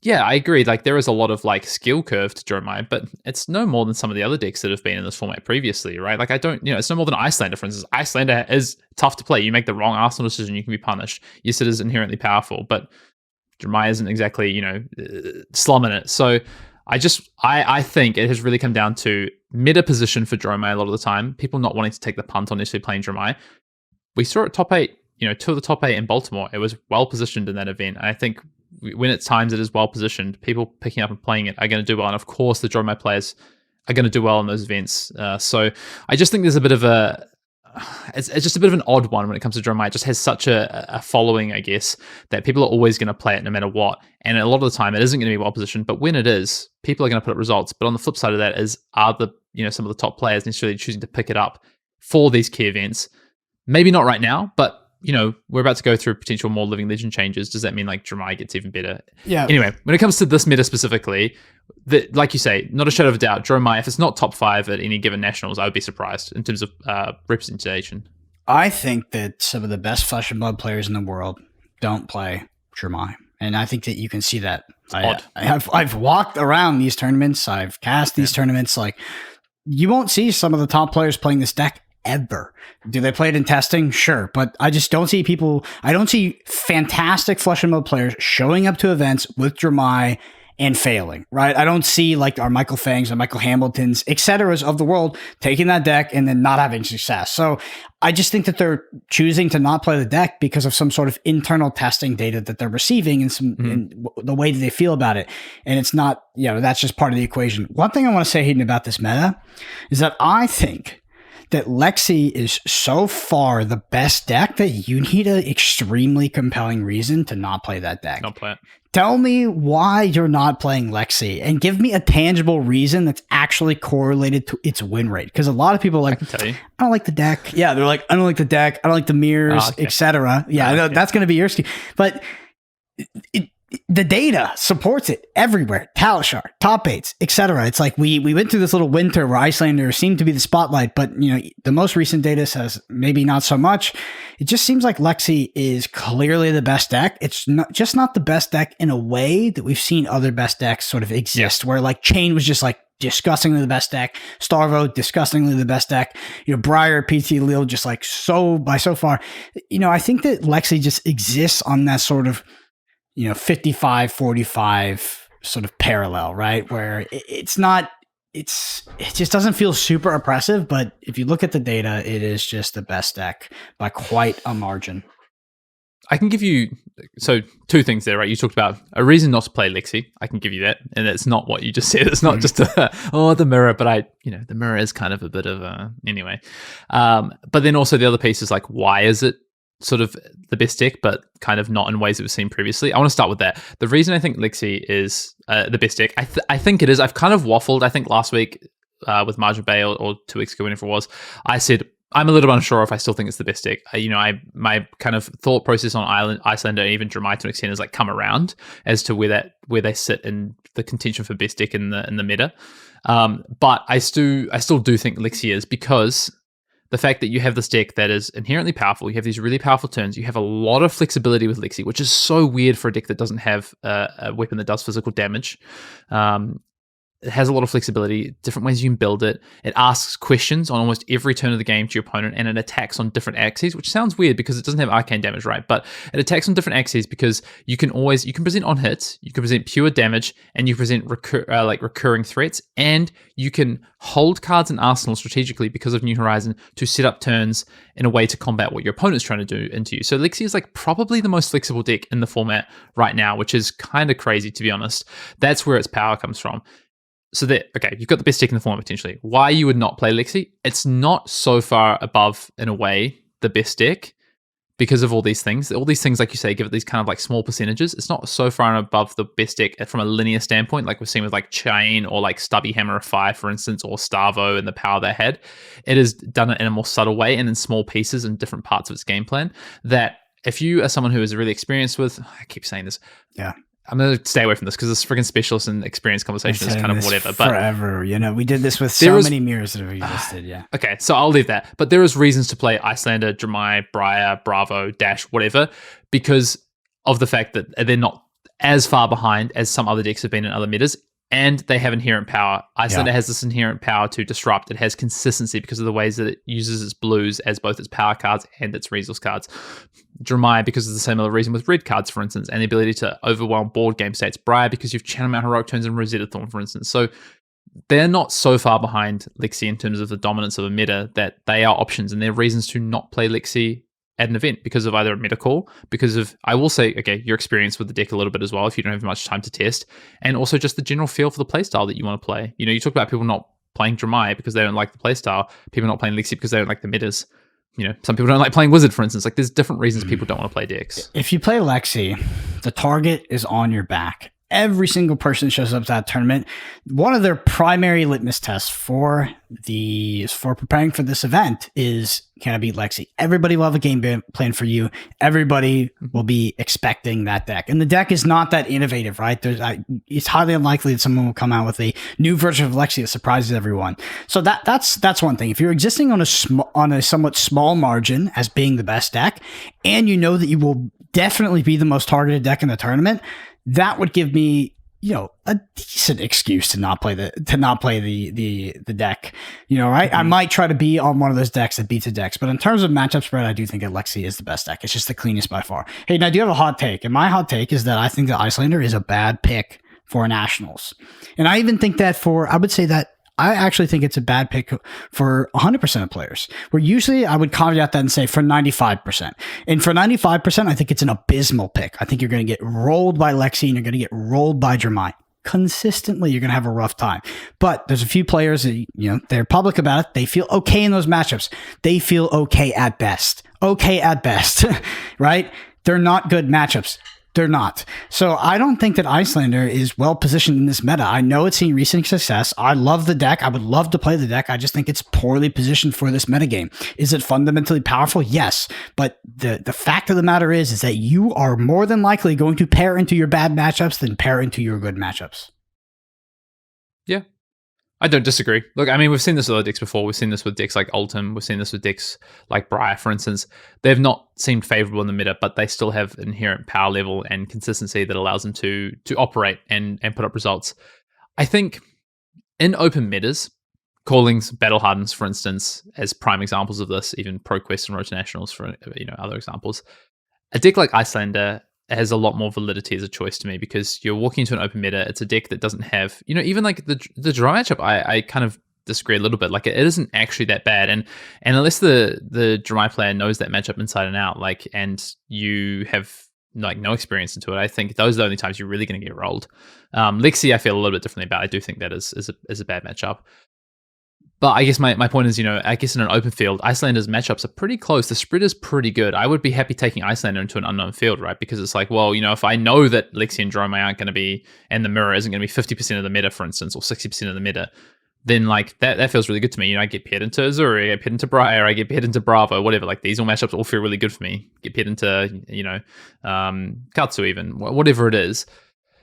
Yeah, I agree. Like, there is a lot of like skill curve to Dramai, but it's no more than some of the other decks that have been in this format previously, right? Like, it's no more than Icelander, for instance. Icelander is tough to play. You make the wrong Arsenal decision, you can be punished. Yes, it is inherently powerful, but Dramai isn't exactly, slumming it. So I think it has really come down to meta position for Dramai a lot of the time. People not wanting to take the punt on necessarily playing Dramai. We saw it top 8, 2 of the top 8 in Baltimore. It was well positioned in that event. And I think when at times it is well positioned, people picking up and playing it are going to do well. And of course, the Dramai players are going to do well in those events. So I just think there's a bit of it's just a bit of an odd one when it comes to Dramai. It just has such a following, I guess, that people are always going to play it no matter what. And a lot of the time, it isn't going to be well positioned. But when it is, people are going to put up results. But on the flip side of that are some of the top players necessarily choosing to pick it up for these key events? Maybe not right now, but we're about to go through potential more Living Legend changes. Does that mean like Dramai gets even better? Yeah. Anyway, when it comes to this meta specifically, like you say, not a shadow of a doubt, Dramai, if it's not top 5 at any given Nationals, I would be surprised in terms of representation. I think that some of the best Flesh and Blood players in the world don't play Jermai. And I think that you can see that. I've walked around these tournaments. I've cast these tournaments. Like, you won't see some of the top players playing this deck ever. Do they play it in testing? Sure. But I just don't see people. I don't see fantastic Flesh and Blood players showing up to events with Jermai and failing, right? I don't see like our Michael Fangs or Michael Hamiltons, et ceteras of the world taking that deck and then not having success. So I just think that they're choosing to not play the deck because of some sort of internal testing data that they're receiving and in the way that they feel about it. And it's not, that's just part of the equation. One thing I want to say, Hayden, about this meta is that I think that Lexi is so far the best deck that you need an extremely compelling reason to not play that deck. Not play it. Tell me why you're not playing Lexi and give me a tangible reason that's actually correlated to its win rate. Because a lot of people are like, I can tell you. I don't like the deck. Yeah, they're like, I don't like the deck. I don't like the mirrors, etc. Yeah, that's going to be your ski. But the data supports it everywhere. Talishar, top eights, etc. It's like we went through this little winter where Icelander seemed to be the spotlight, but the most recent data says maybe not so much. It just seems like Lexi is clearly the best deck. It's not the best deck in a way that we've seen other best decks sort of exist, where like Chain was just like disgustingly the best deck, Starvo disgustingly the best deck, Briar, PT Lil just like so far. I think that Lexi just exists on that sort of 55-45 sort of parallel, right? Where it just doesn't feel super oppressive, but if you look at the data, it is just the best deck by quite a margin. I can give you, two things there, right? You talked about a reason not to play Lexi. I can give you that. And it's not what you just said. It's not just the mirror, but the mirror is kind of a bit of anyway. But then also the other piece is like, why is it sort of the best deck, but kind of not in ways that we've seen previously? I want to start with that. The reason I think Lexi is the best deck, I think it is. I've kind of waffled. I think last week with Margin Bay or 2 weeks ago, whenever it was, I said I'm a little bit unsure if I still think it's the best deck. My kind of thought process on Icelander and even Jermai to an extent has like come around as to where they sit in the contention for best deck in the meta. But I still do think Lexi is, because the fact that you have this deck that is inherently powerful, you have these really powerful turns, you have a lot of flexibility with Lexi, which is so weird for a deck that doesn't have a weapon that does physical damage. It has a lot of flexibility, different ways you can build it. It asks questions on almost every turn of the game to your opponent, and it attacks on different axes, which sounds weird because it doesn't have arcane damage, right? But it attacks on different axes because you can present on hits, you can present pure damage, and you present recurring threats, and you can hold cards in Arsenal strategically because of New Horizon to set up turns in a way to combat what your opponent's trying to do into you. So Lexi is like probably the most flexible deck in the format right now, which is kind of crazy, to be honest. That's where its power comes from. So you've got the best deck in the format potentially. Why you would not play Lexi? It's not so far above, in a way, the best deck because of all these things. All these things, like you say, give it these kind of like small percentages. It's not so far and above the best deck from a linear standpoint, like we've seen with like Chain or like Stubby Hammer of Fire, for instance, or Starvo and the power they had. It has done it in a more subtle way and in small pieces and different parts of its game plan that if you are someone who is really experienced with, I keep saying this. Yeah. I'm going to stay away from this because this freaking specialist and experience conversation is kind of whatever. But forever, we did this with so many mirrors that have existed. Yeah. Okay, so I'll leave that. But there is reasons to play Icelander, Jermai, Briar, Bravo, Dash, whatever, because of the fact that they're not as far behind as some other decks have been in other metas, and they have inherent power. Icelander has this inherent power to disrupt. It has consistency because of the ways that it uses its blues as both its power cards and its resource cards. Jermai, because of the same other reason with red cards, for instance, and the ability to overwhelm board game states. Briar, because you've Channel Mount Heroic Turns and Rosetta Thorn, for instance. So they're not so far behind Lexi in terms of the dominance of a meta that they are options, and they're reasons to not play Lexi at an event because of either a meta call, because of, I will say, okay, your experience with the deck a little bit as well if you don't have much time to test, and also just the general feel for the playstyle that you want to play. You talk about people not playing Jermai because they don't like the playstyle, people not playing Lexi because they don't like the metas. Some people don't like playing Wizard, for instance. Like, there's different reasons people don't want to play decks. If you play Lexi, the target is on your back every single person that shows up to that tournament, one of their primary litmus tests for preparing for this event is, can I beat Lexi? Everybody will have a game plan for you. Everybody will be expecting that deck. And the deck is not that innovative, right? It's highly unlikely that someone will come out with a new version of Lexi that surprises everyone. So that's one thing. If you're existing on a somewhat small margin as being the best deck, and you know that you will definitely be the most targeted deck in the tournament, that would give me, a decent excuse to not play the deck, right? I might try to be on one of those decks that beats the decks, but in terms of matchup spread, I do think Alexi is the best deck. It's just the cleanest by far. Hey, now I do have a hot take, and my hot take is that I think the Icelander is a bad pick for Nationals. And I even think that I actually think it's a bad pick for 100% of players, where usually I would caveat that and say for 95%. And for 95%, I think it's an abysmal pick. I think you're going to get rolled by Lexi and you're going to get rolled by Jermai. Consistently, you're going to have a rough time. But there's a few players that, they're public about it. They feel okay in those matchups. They feel okay at best. Okay at best, right? They're not good matchups. They're not. So I don't think that Icelander is well positioned in this meta. I know it's seen recent success. I love the deck. I would love to play the deck. I just think it's poorly positioned for this metagame. Is it fundamentally powerful? Yes. But the fact of the matter is that you are more than likely going to pair into your bad matchups than pair into your good matchups. Yeah. I don't disagree. Look, I mean, we've seen this with other decks before. We've seen this with decks like Ultim. We've seen this with decks like Briar, for instance. They've not seemed favorable in the meta, but they still have inherent power level and consistency that allows them to operate and put up results. I think in open metas, Callings, Battle Hardens, for instance, as prime examples of this, even ProQuest and Road to Nationals for other examples, a deck like Icelander has a lot more validity as a choice to me, because you're walking into an open meta. It's a deck that doesn't have, even like the draw matchup, I kind of disagree a little bit. Like, it isn't actually that bad. And unless the Dry player knows that matchup inside and out, and you have no experience into it, I think those are the only times you're really going to get rolled. Lexi, I feel a little bit differently about. I do think that is a bad matchup. But I guess my point is, I guess in an open field, Icelander's matchups are pretty close. The spread is pretty good. I would be happy taking Icelander into an unknown field, right? Because it's like, well, if I know that Lexi and Dromai aren't going to be, and the mirror isn't going to be 50% of the meta, for instance, or 60% of the meta, then that feels really good to me. I get paired into Azuri, I get paired into Briar, I get paired into Bravo, whatever. Like, these all matchups all feel really good for me. Get paired into, Katsu even, whatever it is.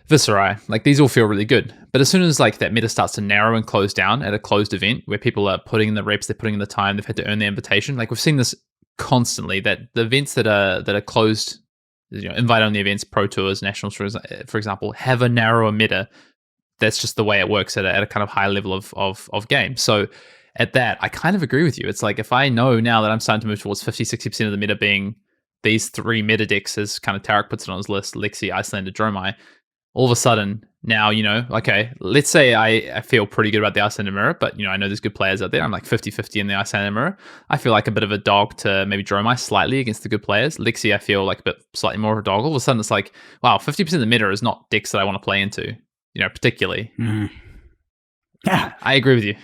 Viserai, these all feel really good. But as soon as that meta starts to narrow and close down at a closed event where people are putting in the reps, they're putting in the time, they've had to earn their invitation. We've seen this constantly, that the events that are closed, invite only events, Pro Tours, Nationals, for example, have a narrower meta. That's just the way it works at a kind of high level of game. So at that, I kind of agree with you. It's like, if I know now that I'm starting to move towards 50-60% of the meta being these three meta decks, as kind of Tarek puts it on his list, Lexi, Icelander, Dromai, all of a sudden now, okay, let's say I feel pretty good about the Icelander mirror, but I know there's good players out there. I'm 50-50 in the Icelander mirror. I feel like a bit of a dog to maybe Dromai slightly against the good players. Lexi, I feel like a bit slightly more of a dog. All of a sudden it's like, wow, 50% of the meta is not decks that I want to play into, particularly. Mm. Yeah, I agree with you.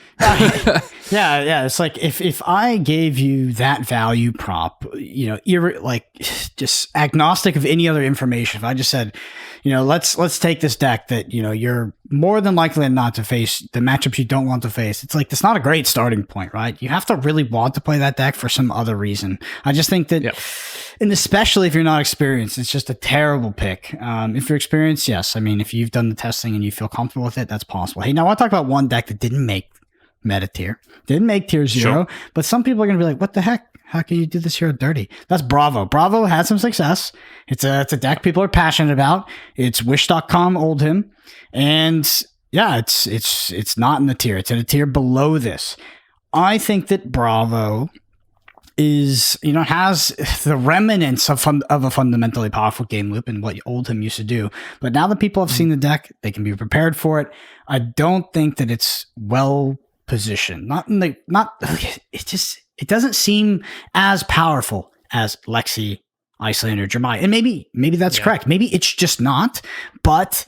Yeah. It's like, if I gave you that value prop, just agnostic of any other information. If I just said, let's take this deck that you're more than likely not to face, the matchups you don't want to face. It's like, that's not a great starting point, right? You have to really want to play that deck for some other reason. I just think that, and especially if you're not experienced, it's just a terrible pick. If you're experienced, yes. I mean, if you've done the testing and you feel comfortable with it, that's possible. Hey, now I want to talk about one deck that didn't make meta tier, didn't make tier 0, but some people are going to be like, what the heck? How can you do this hero dirty? That's Bravo. Bravo had some success. It's a deck people are passionate about. It's Wish.com Oldhim. And yeah, it's not in the tier. It's in a tier below this. I think that Bravo is, has the remnants of a fundamentally powerful game loop and what Oldhim used to do. But now that people have seen the deck, they can be prepared for it. I don't think that it's well positioned. It doesn't seem as powerful as Lexi, Icelander, Jermai. And maybe that's correct. Maybe it's just not, but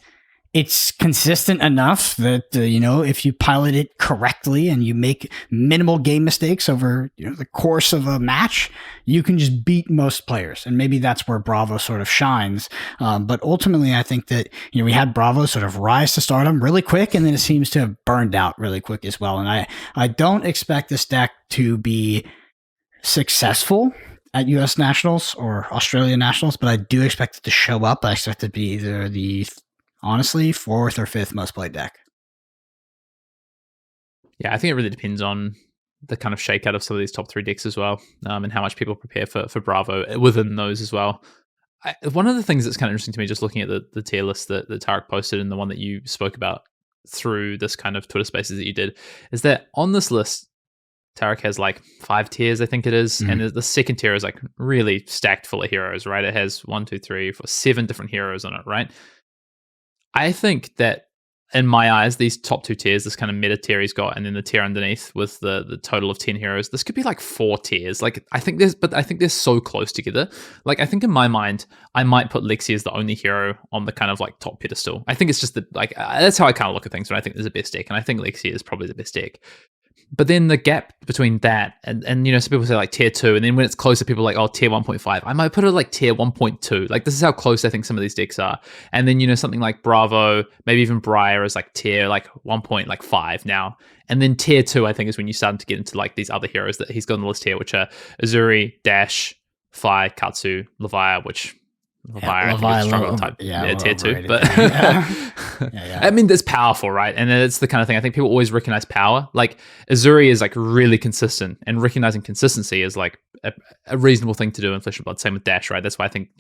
it's consistent enough that if you pilot it correctly and you make minimal game mistakes over the course of a match, you can just beat most players. And maybe that's where Bravo sort of shines. But ultimately, I think that we had Bravo sort of rise to stardom really quick, and then it seems to have burned out really quick as well. And I don't expect this deck to be successful at US Nationals or Australia Nationals, but I do expect it to show up. I expect it to be either the honestly, 4th or 5th most played deck. Yeah, I think it really depends on the kind of shakeout of some of these top 3 decks as well, and how much people prepare for Bravo within those as well. One of the things that's kind of interesting to me, just looking at the tier list that Tarek posted and the one that you spoke about through this kind of Twitter spaces that you did, is that on this list, Tarek has like 5 tiers, I think it is. Mm-hmm. And the second tier is like really stacked full of heroes, right? It has 1, 2, 3, 4, 7 different heroes on it, right? I think that in my eyes, these top 2 tiers, this kind of meta tier he's got, and then the tier underneath with the total of 10 heroes, this could be like 4 tiers. Like I think they're so close together. Like I think in my mind, I might put Lexi as the only hero on the kind of like top pedestal. I think it's just that's how I kind of look at things when I think there's a best deck, and I think Lexi is probably the best deck. But then the gap between that and some people say like tier 2, and then when it's closer, people are like, oh, tier 1.5. I might put it like tier 1.2. Like this is how close I think some of these decks are. And then something like Bravo, maybe even Briar is like tier like 1.5 now. And then tier 2, I think, is when you start to get into like these other heroes that he's got on the list here, which are Azuri, Dash, Fi, Katsu, Leviah, which Leviah struggle type tier 2, but I mean that's powerful, right? And it's the kind of thing I think people always recognize power. Like Azuri is like really consistent, and recognizing consistency is like a reasonable thing to do in Flesh and Blood. Same with Dash, right? That's why I think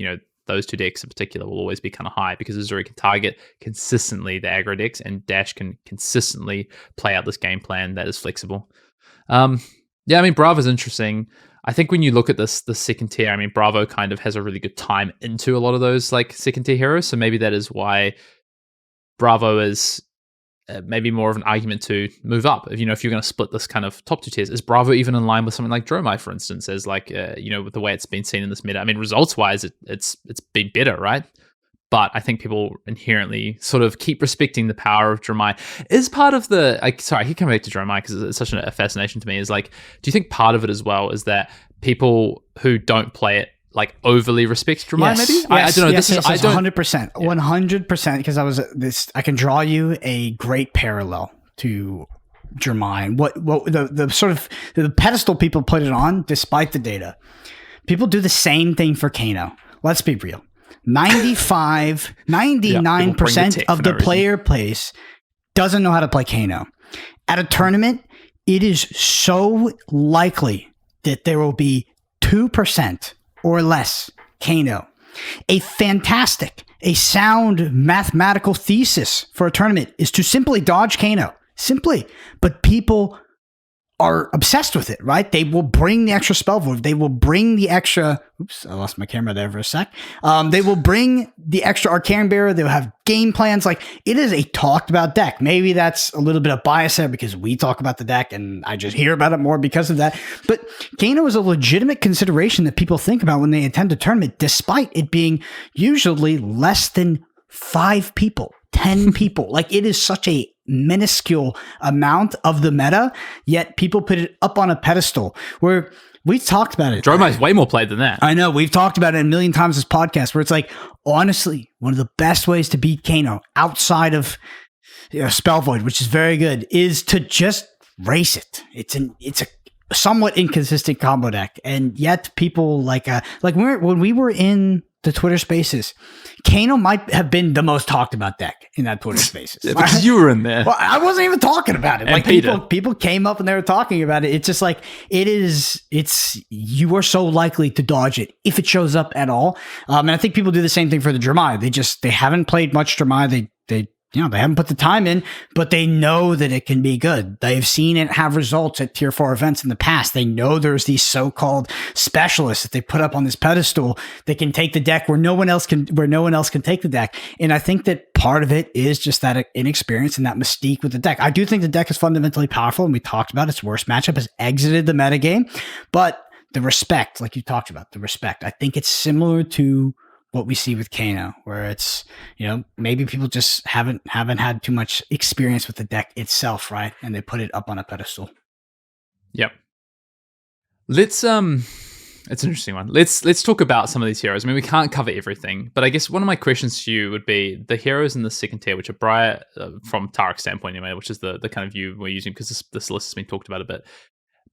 those 2 decks in particular will always be kind of high, because Azuri can target consistently the aggro decks, and Dash can consistently play out this game plan that is flexible. I mean Bravo's interesting. I think when you look at the second tier, I mean, Bravo kind of has a really good time into a lot of those like second tier heroes. So maybe that is why Bravo is maybe more of an argument to move up. If you're going to split this kind of top 2 tiers, is Bravo even in line with something like Dromai, for instance, as like, with the way it's been seen in this meta? I mean, results wise, it's been better, right? But I think people inherently sort of keep respecting the power of Dromai. Is part of I keep coming back to Dromai because it's such a fascination to me. Is like, do you think part of it as well is that people who don't play it like overly respect Dromai? Maybe yes, I don't know. Yes, this is 100%, 100%. Because I can draw you a great parallel to Dromai and what the sort of the pedestal people put it on, despite the data. People do the same thing for Kano. Let's be real. 99% of the player base doesn't know how to play Kano. At a tournament, it is so likely that there will be 2% or less Kano. A sound mathematical thesis for a tournament is to simply dodge Kano. Simply. But people are obsessed with it, right? They will bring the extra spell void. They will bring the extra... Oops, I lost my camera there for a sec. They will bring the extra Arcane Bearer. They will have game plans. Like, it is a talked about deck. Maybe that's a little bit of bias there because we talk about the deck and I just hear about it more because of that. But Kano is a legitimate consideration that people think about when they attend a tournament, despite it being usually less than 5 people. 10 people. Like, it is such a minuscule amount of the meta, yet people put it up on a pedestal where we've talked about it. Dromai's way more played than that. I know. We've talked about it a million times this podcast where it's like, honestly, one of the best ways to beat Kano outside of Spell Void, which is very good, is to just race it. It's a somewhat inconsistent combo deck. And yet people when we were in the Twitter Spaces, Kano might have been the most talked about deck in that Twitter Spaces. Yeah, because you were in there. Well, I wasn't even talking about it. And like people came up and they were talking about it. It's just like you are so likely to dodge it if it shows up at all. And I think people do the same thing for the Dromai. They haven't played much Dromai. They haven't put the time in, but they know that it can be good. They've seen it have results at tier 4 events in the past. They know there's these so-called specialists that they put up on this pedestal that can take the deck where no one else can take the deck. And I think that part of it is just that inexperience and that mystique with the deck. I do think the deck is fundamentally powerful, and we talked about its worst matchup has exited the metagame, but the respect, like you talked about, the respect, I think it's similar to what we see with Kano, where it's, maybe people just haven't had too much experience with the deck itself, right? And they put it up on a pedestal. Yep. Let's it's an interesting one. Let's talk about some of these heroes. I mean, we can't cover everything, but I guess one of my questions to you would be the heroes in the second tier, which are Briar, from Tarek's standpoint anyway, which is the kind of view we're using because this list has been talked about a bit.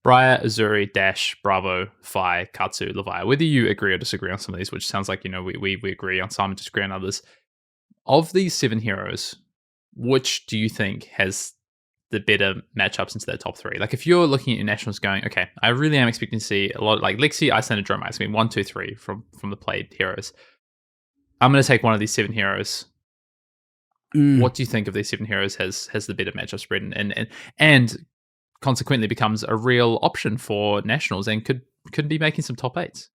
Briar, Azuri, Dash, Bravo, Fi, Katsu, Levi. Whether you agree or disagree on some of these, which sounds like, we agree on some and disagree on others. Of these 7 heroes, which do you think has the better matchups into that top 3? Like, if you're looking at your nationals going, okay, I really am expecting to see a lot, like Lexi, Icelander, Dromite. It's going to be 1, 2, 3 from the played heroes. I'm going to take one of these 7 heroes. What do you think of these 7 heroes has the better matchup spread and consequently becomes a real option for nationals and could be making some top 8s?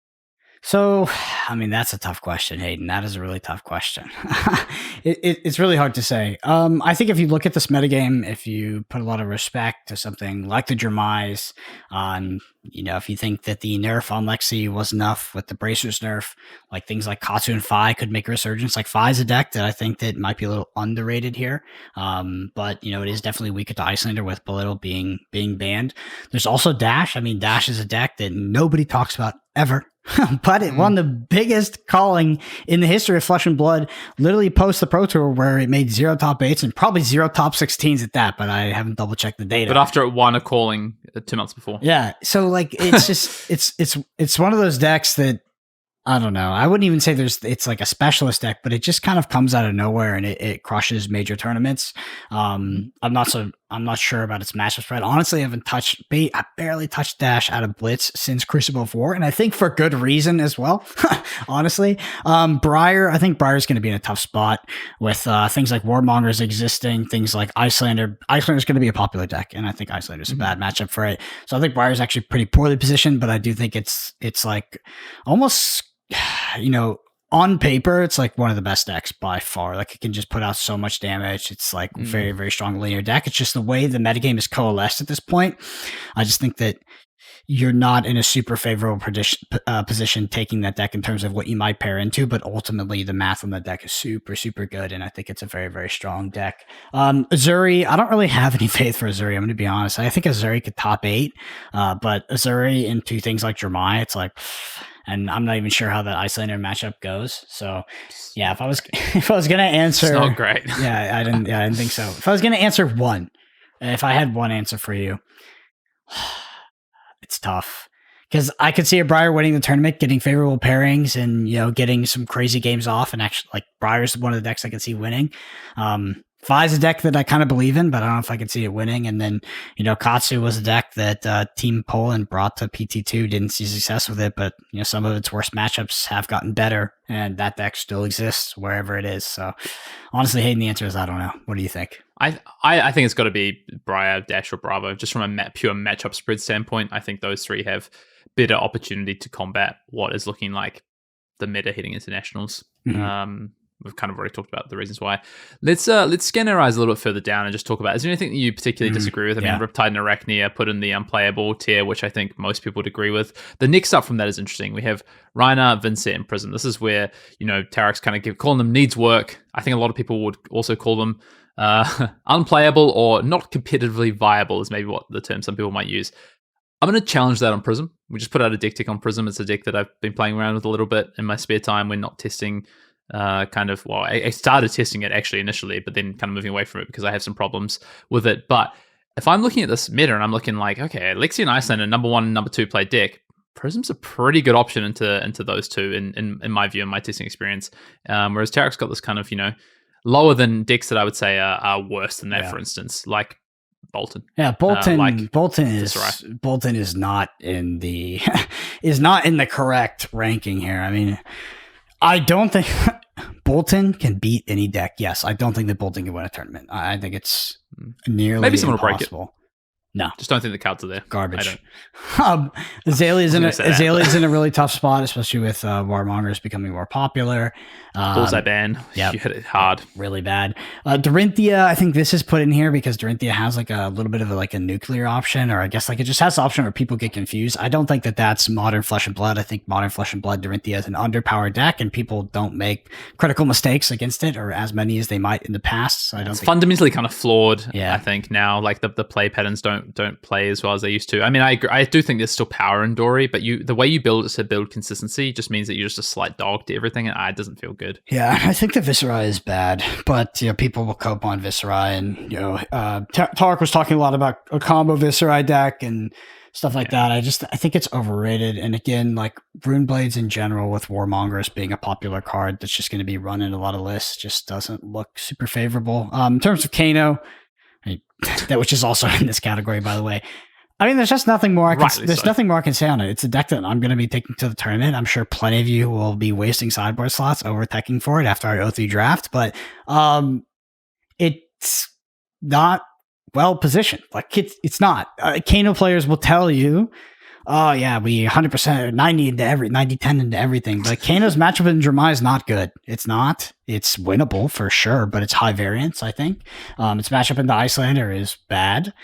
So, I mean, that's a tough question, Hayden. That is a really tough question. It's really hard to say. I think if you look at this metagame, if you put a lot of respect to something like the Jermais, if you think that the nerf on Lexi was enough with the Bracers nerf, like things like Katsu and Fi could make a resurgence. Like Fi is a deck that I think that might be a little underrated here. But it is definitely weaker to Icelander with Belittle being banned. There's also Dash. I mean, Dash is a deck that nobody talks about ever. But it won the biggest calling in the history of Flesh and Blood, literally post the Pro Tour, where it made 0 top 8s and probably 0 top 16s at that, but I haven't double checked the data. But after it won a calling 2 months before. Yeah. So like, it's just, it's one of those decks that, I don't know. I wouldn't even say it's like a specialist deck, but it just kind of comes out of nowhere and it crushes major tournaments. I'm not sure about its matchup spread. Honestly, I barely touched Dash out of Blitz since Crucible 4, and I think for good reason as well. Honestly, Briar, I think Briar's going to be in a tough spot with things like Warmongers existing, things like Icelander. Icelander's going to be a popular deck, and I think Icelander's a bad matchup for it. So I think Briar's actually pretty poorly positioned, but I do think it's like almost, on paper, it's like one of the best decks by far. Like, it can just put out so much damage. It's like very, very strong linear deck. It's just the way the metagame is coalesced at this point. I just think that you're not in a super favorable position taking that deck in terms of what you might pair into, but ultimately the math on the deck is super, super good, and I think it's a very, very strong deck. Azuri, I don't really have any faith for Azuri, I'm going to be honest. I think Azuri could top 8, but Azuri into things like Jermai, it's like... And I'm not even sure how that Icelander matchup goes. So, yeah, if I was gonna answer, it's not great. Yeah, I didn't think so. If I was gonna answer if I had one answer for you, it's tough because I could see a Briar winning the tournament, getting favorable pairings, and getting some crazy games off. And actually, like, Briar's one of the decks I can see winning. Fi's a deck that I kind of believe in, but I don't know if I can see it winning. And then, Katsu was a deck that Team Poland brought to PT2, didn't see success with it, but, some of its worst matchups have gotten better, and that deck still exists wherever it is. So, honestly, Hayden, the answer is I don't know. What do you think? I think it's got to be Briar, Dash, or Bravo. Just from a pure matchup spread standpoint, I think those 3 have better opportunity to combat what is looking like the meta heading into nationals. We've kind of already talked about the reasons why. Let's scan our eyes a little bit further down and just talk about, is there anything that you particularly disagree with? I mean, Riptide and Arachnia put in the unplayable tier, which I think most people would agree with. The next up from that is interesting. We have Reiner, Vincent, and Prism. This is where, Tarek's kind of calling them needs work. I think a lot of people would also call them unplayable or not competitively viable is maybe what the term some people might use. I'm going to challenge that on Prism. We just put out a deck tick on Prism. It's a deck that I've been playing around with a little bit in my spare time. We're not testing I started testing it actually initially, but then kind of moving away from it because I have some problems with it. But if I'm looking at this meta and I'm looking like, okay, Lexi and Iceland are number 1 and number 2 play deck, Prism's a pretty good option into those two in my view, in my testing experience. Whereas Tarek's got this kind of, lower than decks that I would say are worse than that, for instance, like Bolton. Yeah, Bolton is not in the is not in the correct ranking here. I mean, I don't think Bolton can beat any deck. Yes, I don't think that Bolton can win a tournament. I think it's nearly maybe someone impossible. will break it. No. Just don't think the cards are there. Garbage. I don't. Azalea's in a really tough spot, especially with Warmongers becoming more popular. Bullseye ban. Yep. You hit it hard. Really bad. Dorinthia, I think this is put in here because Dorinthia has like a little bit of a nuclear option, or I guess like it just has the option where people get confused. I don't think that that's Modern Flesh and Blood. I think Modern Flesh and Blood Dorinthia is an underpowered deck, and people don't make critical mistakes against it, or as many as they might in the past. So I don't think fundamentally kind of flawed. Yeah. I think now, like the play patterns don't play as well as they used to. I mean, I do think there's still power in Dory, but the way you build it to build consistency just means that you're just a slight dog to everything, and it doesn't feel good. Yeah, I think the Viscerai is bad, but people will cope on Viscerai, and Tarek was talking a lot about a combo Viscerai deck and stuff like that. I think it's overrated. And again, like Rune Blades in general, with Warmongers being a popular card that's just going to be run in a lot of lists, just doesn't look super favorable. In terms of Kano, that which is also in this category, by the way. I mean, there's just nothing more. Nothing more I can say on it. It's a deck that I'm going to be taking to the tournament. I'm sure plenty of you will be wasting sideboard slots overteching for it after our O3 draft, but it's not well positioned. Like it's not. Kano players will tell you, oh yeah, we 100% 90-10 into everything. But Kano's matchup in Dramai is not good. It's not. It's winnable for sure, but it's high variance, I think. Its matchup into Icelander is bad.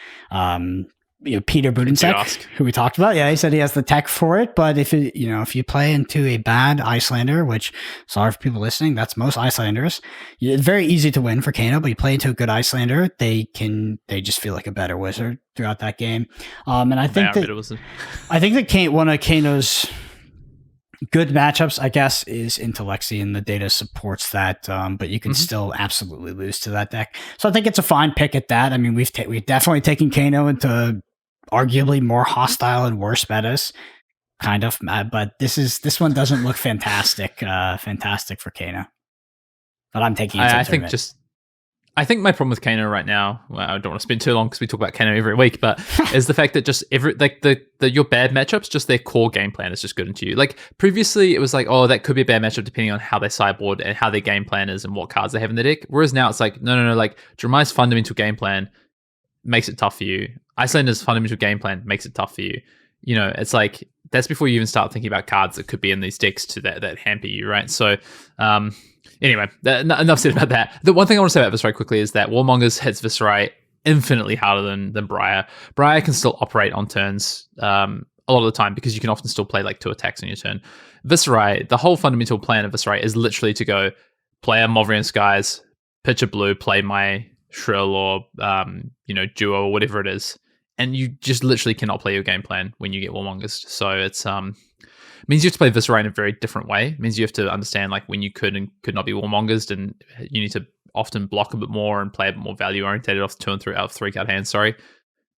Peter Budensek, who we talked about, he said he has the tech for it, but if you play into a bad Icelander, which, sorry for people listening, that's most Icelanders, it's very easy to win for Kano, but you play into a good Icelander, they just feel like a better wizard throughout that game. And I think that one of Kano's good matchups, I guess, is into Lexi, and the data supports that, but you can still absolutely lose to that deck. So I think it's a fine pick at that. I mean, we've definitely taken Kano into arguably more hostile and worse metas, kind of, but this one doesn't look fantastic for Kano. But I'm taking it. I think my problem with Kano right now, well, I don't want to spend too long because we talk about Kano every week, but is the fact that just your bad matchups, just their core game plan is just good into you. Like previously it was like, oh, that could be a bad matchup depending on how they sideboard and how their game plan is and what cards they have in the deck. Whereas now it's like, no, like Dramai's fundamental game plan makes it tough for you. Icelander's fundamental game plan makes it tough for you. It's like, that's before you even start thinking about cards that could be in these decks that hamper you, right? So, anyway, enough said about that. The one thing I want to say about Viscerai quickly is that Warmongers hits Viscerai infinitely harder than Briar. Briar can still operate on turns a lot of the time because you can often still play like 2 attacks on your turn. Viscerai, the whole fundamental plan of Viscerai is literally to go play a Movrian Skies, pitch a blue, play my Shrill or Duo or whatever it is. And you just literally cannot play your game plan when you get Warmongers. So it's means you have to play Viscerai in a very different way. It means you have to understand like when you could and could not be Warmongers, and you need to often block a bit more and play a bit more value oriented off 2 and 3 out of 3 card hands. Sorry,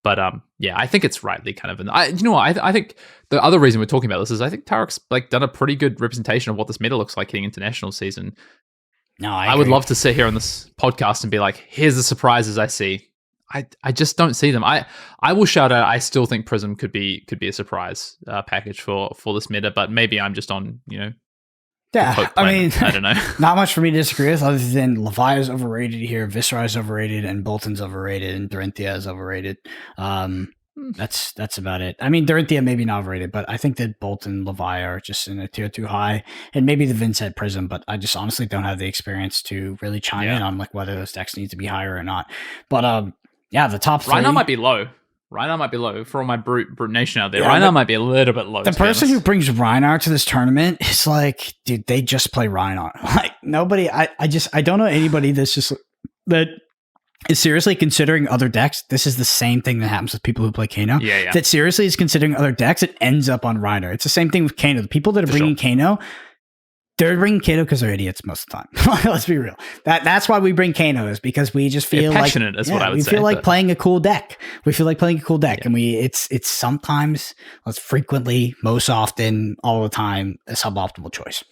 but I think it's rightly kind of. I think the other reason we're talking about this is I think Tarek's like done a pretty good representation of what this meta looks like heading into national season. No, I would love to sit here on this podcast and be like, here's the surprises I see. I just don't see them. I will shout out, I still think Prism could be a surprise package for this meta, but maybe I'm just on, Yeah, I mean, I don't know. Not much for me to disagree with, other than Levia's overrated here, Viscerai's overrated, and Bolton's overrated, and Dorinthia is overrated. That's about it. I mean, Dorinthia maybe not overrated, but I think that Bolton, Levia are just in a tier too high, and maybe the Vincent Prism, but I just honestly don't have the experience to really chime in on like whether those decks need to be higher or not. But the top 3. Reinhardt might be low for all my Brute Nation out there. Yeah, Reinhardt might be a little bit low. The person who brings Reinhardt to this tournament is like, dude, they just play Reinhardt. Like nobody. I don't know anybody that's just that is seriously considering other decks. This is the same thing that happens with people who play Kano. Yeah. That seriously is considering other decks. It ends up on Reinhardt. It's the same thing with Kano. The people that are bringing Kano. They're bringing Kano because they're idiots most of the time. Let's be real. That's why we bring Kano, is because we just feel passionate, is what I would say. We feel like playing a cool deck. And it's sometimes, frequently, most often, all the time, a suboptimal choice.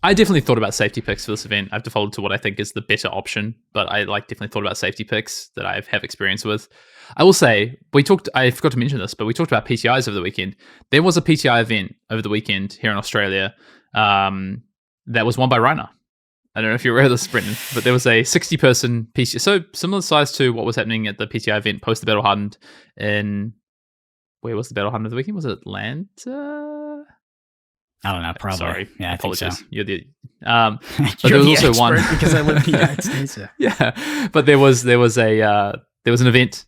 I definitely thought about safety picks for this event. I've defaulted to what I think is the better option, but I definitely thought about safety picks that I have experience with. I will say, I forgot to mention this, but we talked about PTIs over the weekend. There was a PTI event over the weekend here in Australia that was won by Reiner. I don't know if you're aware of this, Brendan, but there was a 60-person PCI, so similar size to what was happening at the PCI event post the Battle Hardened in, where was the Battle Hardened of the weekend? Was it Atlanta? I don't know, probably. Sorry, yeah, apologies. I think so. You're the but there was also one because I live in the United States. yeah, but there was an event,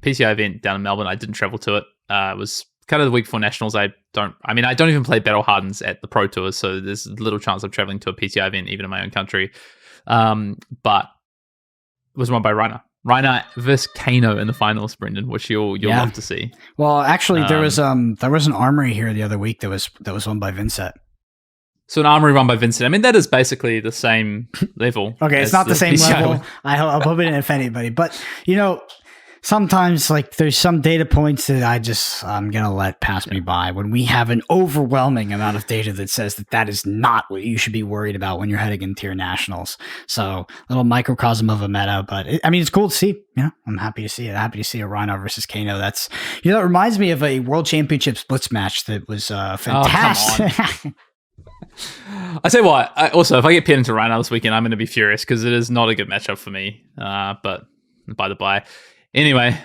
PCI event down in Melbourne. I didn't travel to it. It was kind of the week before Nationals. I don't even play Battle Hardens at the Pro Tours, so there's little chance of traveling to a PCI event even in my own country. But it was run by Reiner versus Kano in the finals, Brendan, which you'll love to see. Well, actually, there was an Armory here the other week that was won by Vincent. So an Armory run by Vincent. I mean, that is basically the same level. Okay, it's not the same PCI level. I hope it didn't offend anybody, but sometimes like there's some data points that I'm gonna let pass me by when we have an overwhelming amount of data that says that is not what you should be worried about when you're heading into your nationals. So a little microcosm of a meta, but it's cool to see. I'm happy to see it. Happy to see a Rhino versus Kano. That's it reminds me of a World Championship splits match that was fantastic. Oh, come on. I say what. Also, if I get pinned into Rhino this weekend, I'm going to be furious because it is not a good matchup for me. But by the by. Anyway,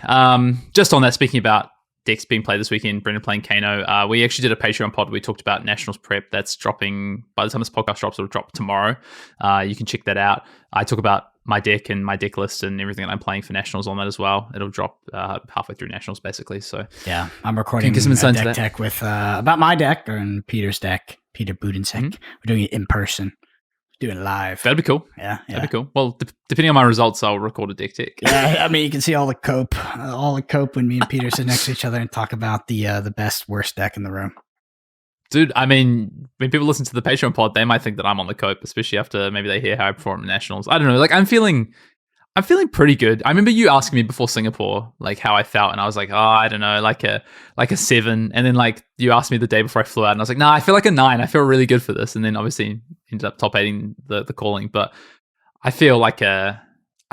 just on that, speaking about decks being played this weekend, Brendan playing Kano, we actually did a Patreon pod. We talked about Nationals prep. That's dropping, by the time this podcast drops, it'll drop tomorrow. You can check that out. I talk about my deck and my deck list and everything that I'm playing for Nationals on that as well. It'll drop halfway through Nationals, basically. So yeah, I'm recording a deck tech with about my deck and Peter's deck, Peter Budensek. Mm-hmm. We're doing it in person. Doing it live. That'd be cool. Yeah. That'd be cool. Well, depending on my results, I'll record a deck tech. Yeah, I mean, you can see all the cope when me and Peter sit next to each other and talk about the best, worst deck in the room. Dude, I mean, when people listen to the Patreon pod, they might think that I'm on the cope, especially after maybe they hear how I perform at Nationals. I don't know. Like, I'm feeling pretty good. I remember you asking me before Singapore, like how I felt, and I was like, oh, I don't know, like a 7. And then like you asked me the day before I flew out, and I was like, nah, I feel like a 9. I feel really good for this. And then obviously ended up top 8ing the calling, but I feel like an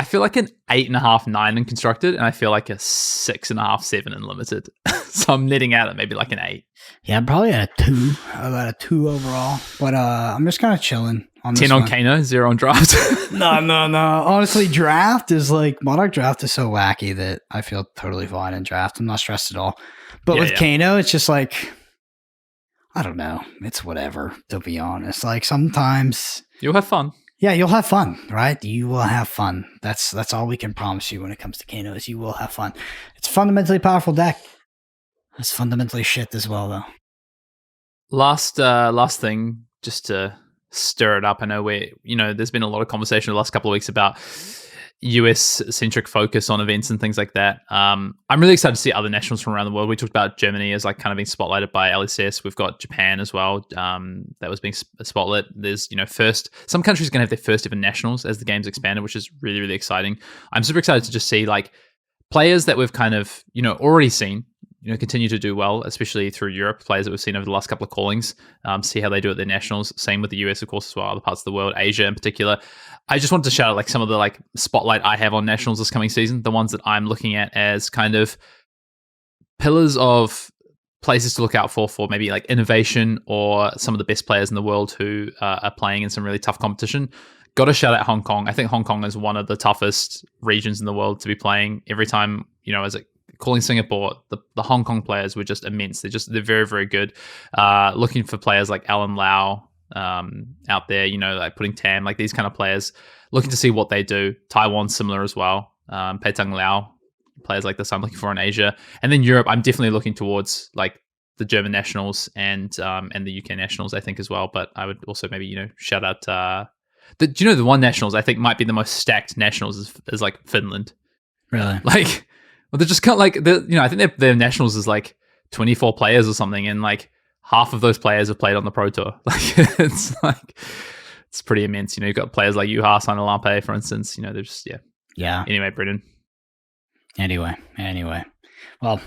8.5, 9 in constructed, and I feel like a 6.5, 7 in limited. So I'm netting out at maybe like an 8. Yeah, I'm probably at a 2, about a 2 overall. But I'm just kind of chilling. On 10 on Kano, 0 on draft. No. Honestly, draft is like Monarch draft is so wacky that I feel totally fine in draft. I'm not stressed at all. But with Kano, it's just like, I don't know. It's whatever, to be honest. Like sometimes you'll have fun. Yeah, you'll have fun, right? You will have fun. That's all we can promise you when it comes to Kano is you will have fun. It's a fundamentally powerful deck. It's fundamentally shit as well, though. Last thing, just to stir it up. I know there's been a lot of conversation the last couple of weeks about US-centric focus on events and things like that. I'm really excited to see other nationals from around the world. We talked about Germany as like kind of being spotlighted by LSS. We've got Japan as well. That was being spotlit. There's, some countries are going to have their first ever nationals as the game's expanded, which is really, really exciting. I'm super excited to just see like players that we've kind of, already seen, continue to do well, especially through Europe, players that we've seen over the last couple of callings, see how they do at their nationals. Same with the US, of course, as well, other parts of the world, Asia in particular. I just wanted to shout out like some of the like spotlight I have on nationals this coming season, the ones that I'm looking at as kind of pillars of places to look out for maybe like innovation or some of the best players in the world who are playing in some really tough competition. Got to shout out Hong Kong. I think Hong Kong is one of the toughest regions in the world to be playing. Every time, as a calling Singapore, the Hong Kong players were just immense. They're very, very good. Looking for players like Alan Lau out there, like putting Tam, like these kind of players, looking to see what they do. Taiwan's similar as well. Peitang Lau, players like this I'm looking for in Asia. And then Europe, I'm definitely looking towards like the German nationals and the UK nationals, I think as well. But I would also maybe, shout out the one nationals I think might be the most stacked nationals is like Finland. Really? Like, well, they're just kind of like, I think their nationals is like 24 players or something, and like half of those players have played on the Pro Tour. Like, it's pretty immense. You've got players like Juha Sainalampe, for instance. They're just, yeah. Anyway, Brendan. Anyway. Well,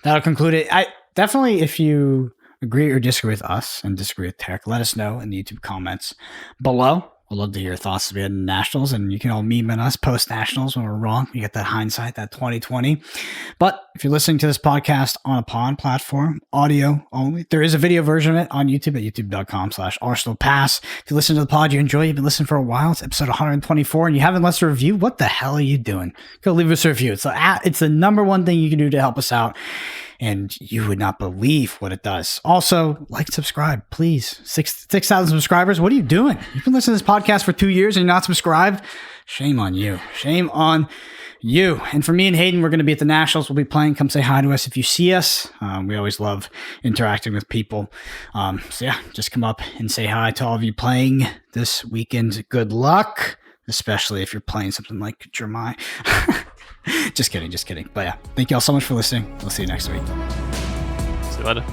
that'll conclude it. I definitely, if you agree or disagree with us and disagree with Tech, let us know in the YouTube comments below. I'd love to hear your thoughts about nationals, and you can all meme on us post nationals when we're wrong. You get that hindsight, that 2020. But if you're listening to this podcast on a pod platform, audio only, there is a video version of it on YouTube at youtube.com/ArsenalPass. If you listen to the pod, you enjoy, you've been listening for a while, it's episode 124, and you haven't left a review, what the hell are you doing? Go leave us a review. It's the number one thing you can do to help us out. And you would not believe what it does. Also, like, subscribe, please. 6,000 subscribers. What are you doing? You've been listening to this podcast for 2 years and you're not subscribed? Shame on you. Shame on you. And for me and Hayden, we're going to be at the Nationals. We'll be playing. Come say hi to us if you see us. We always love interacting with people. So yeah, just come up and say hi to all of you playing this weekend. Good luck, especially if you're playing something like Jeremiah. Just kidding. But yeah, thank you all so much for listening. We'll see you next week. See you later.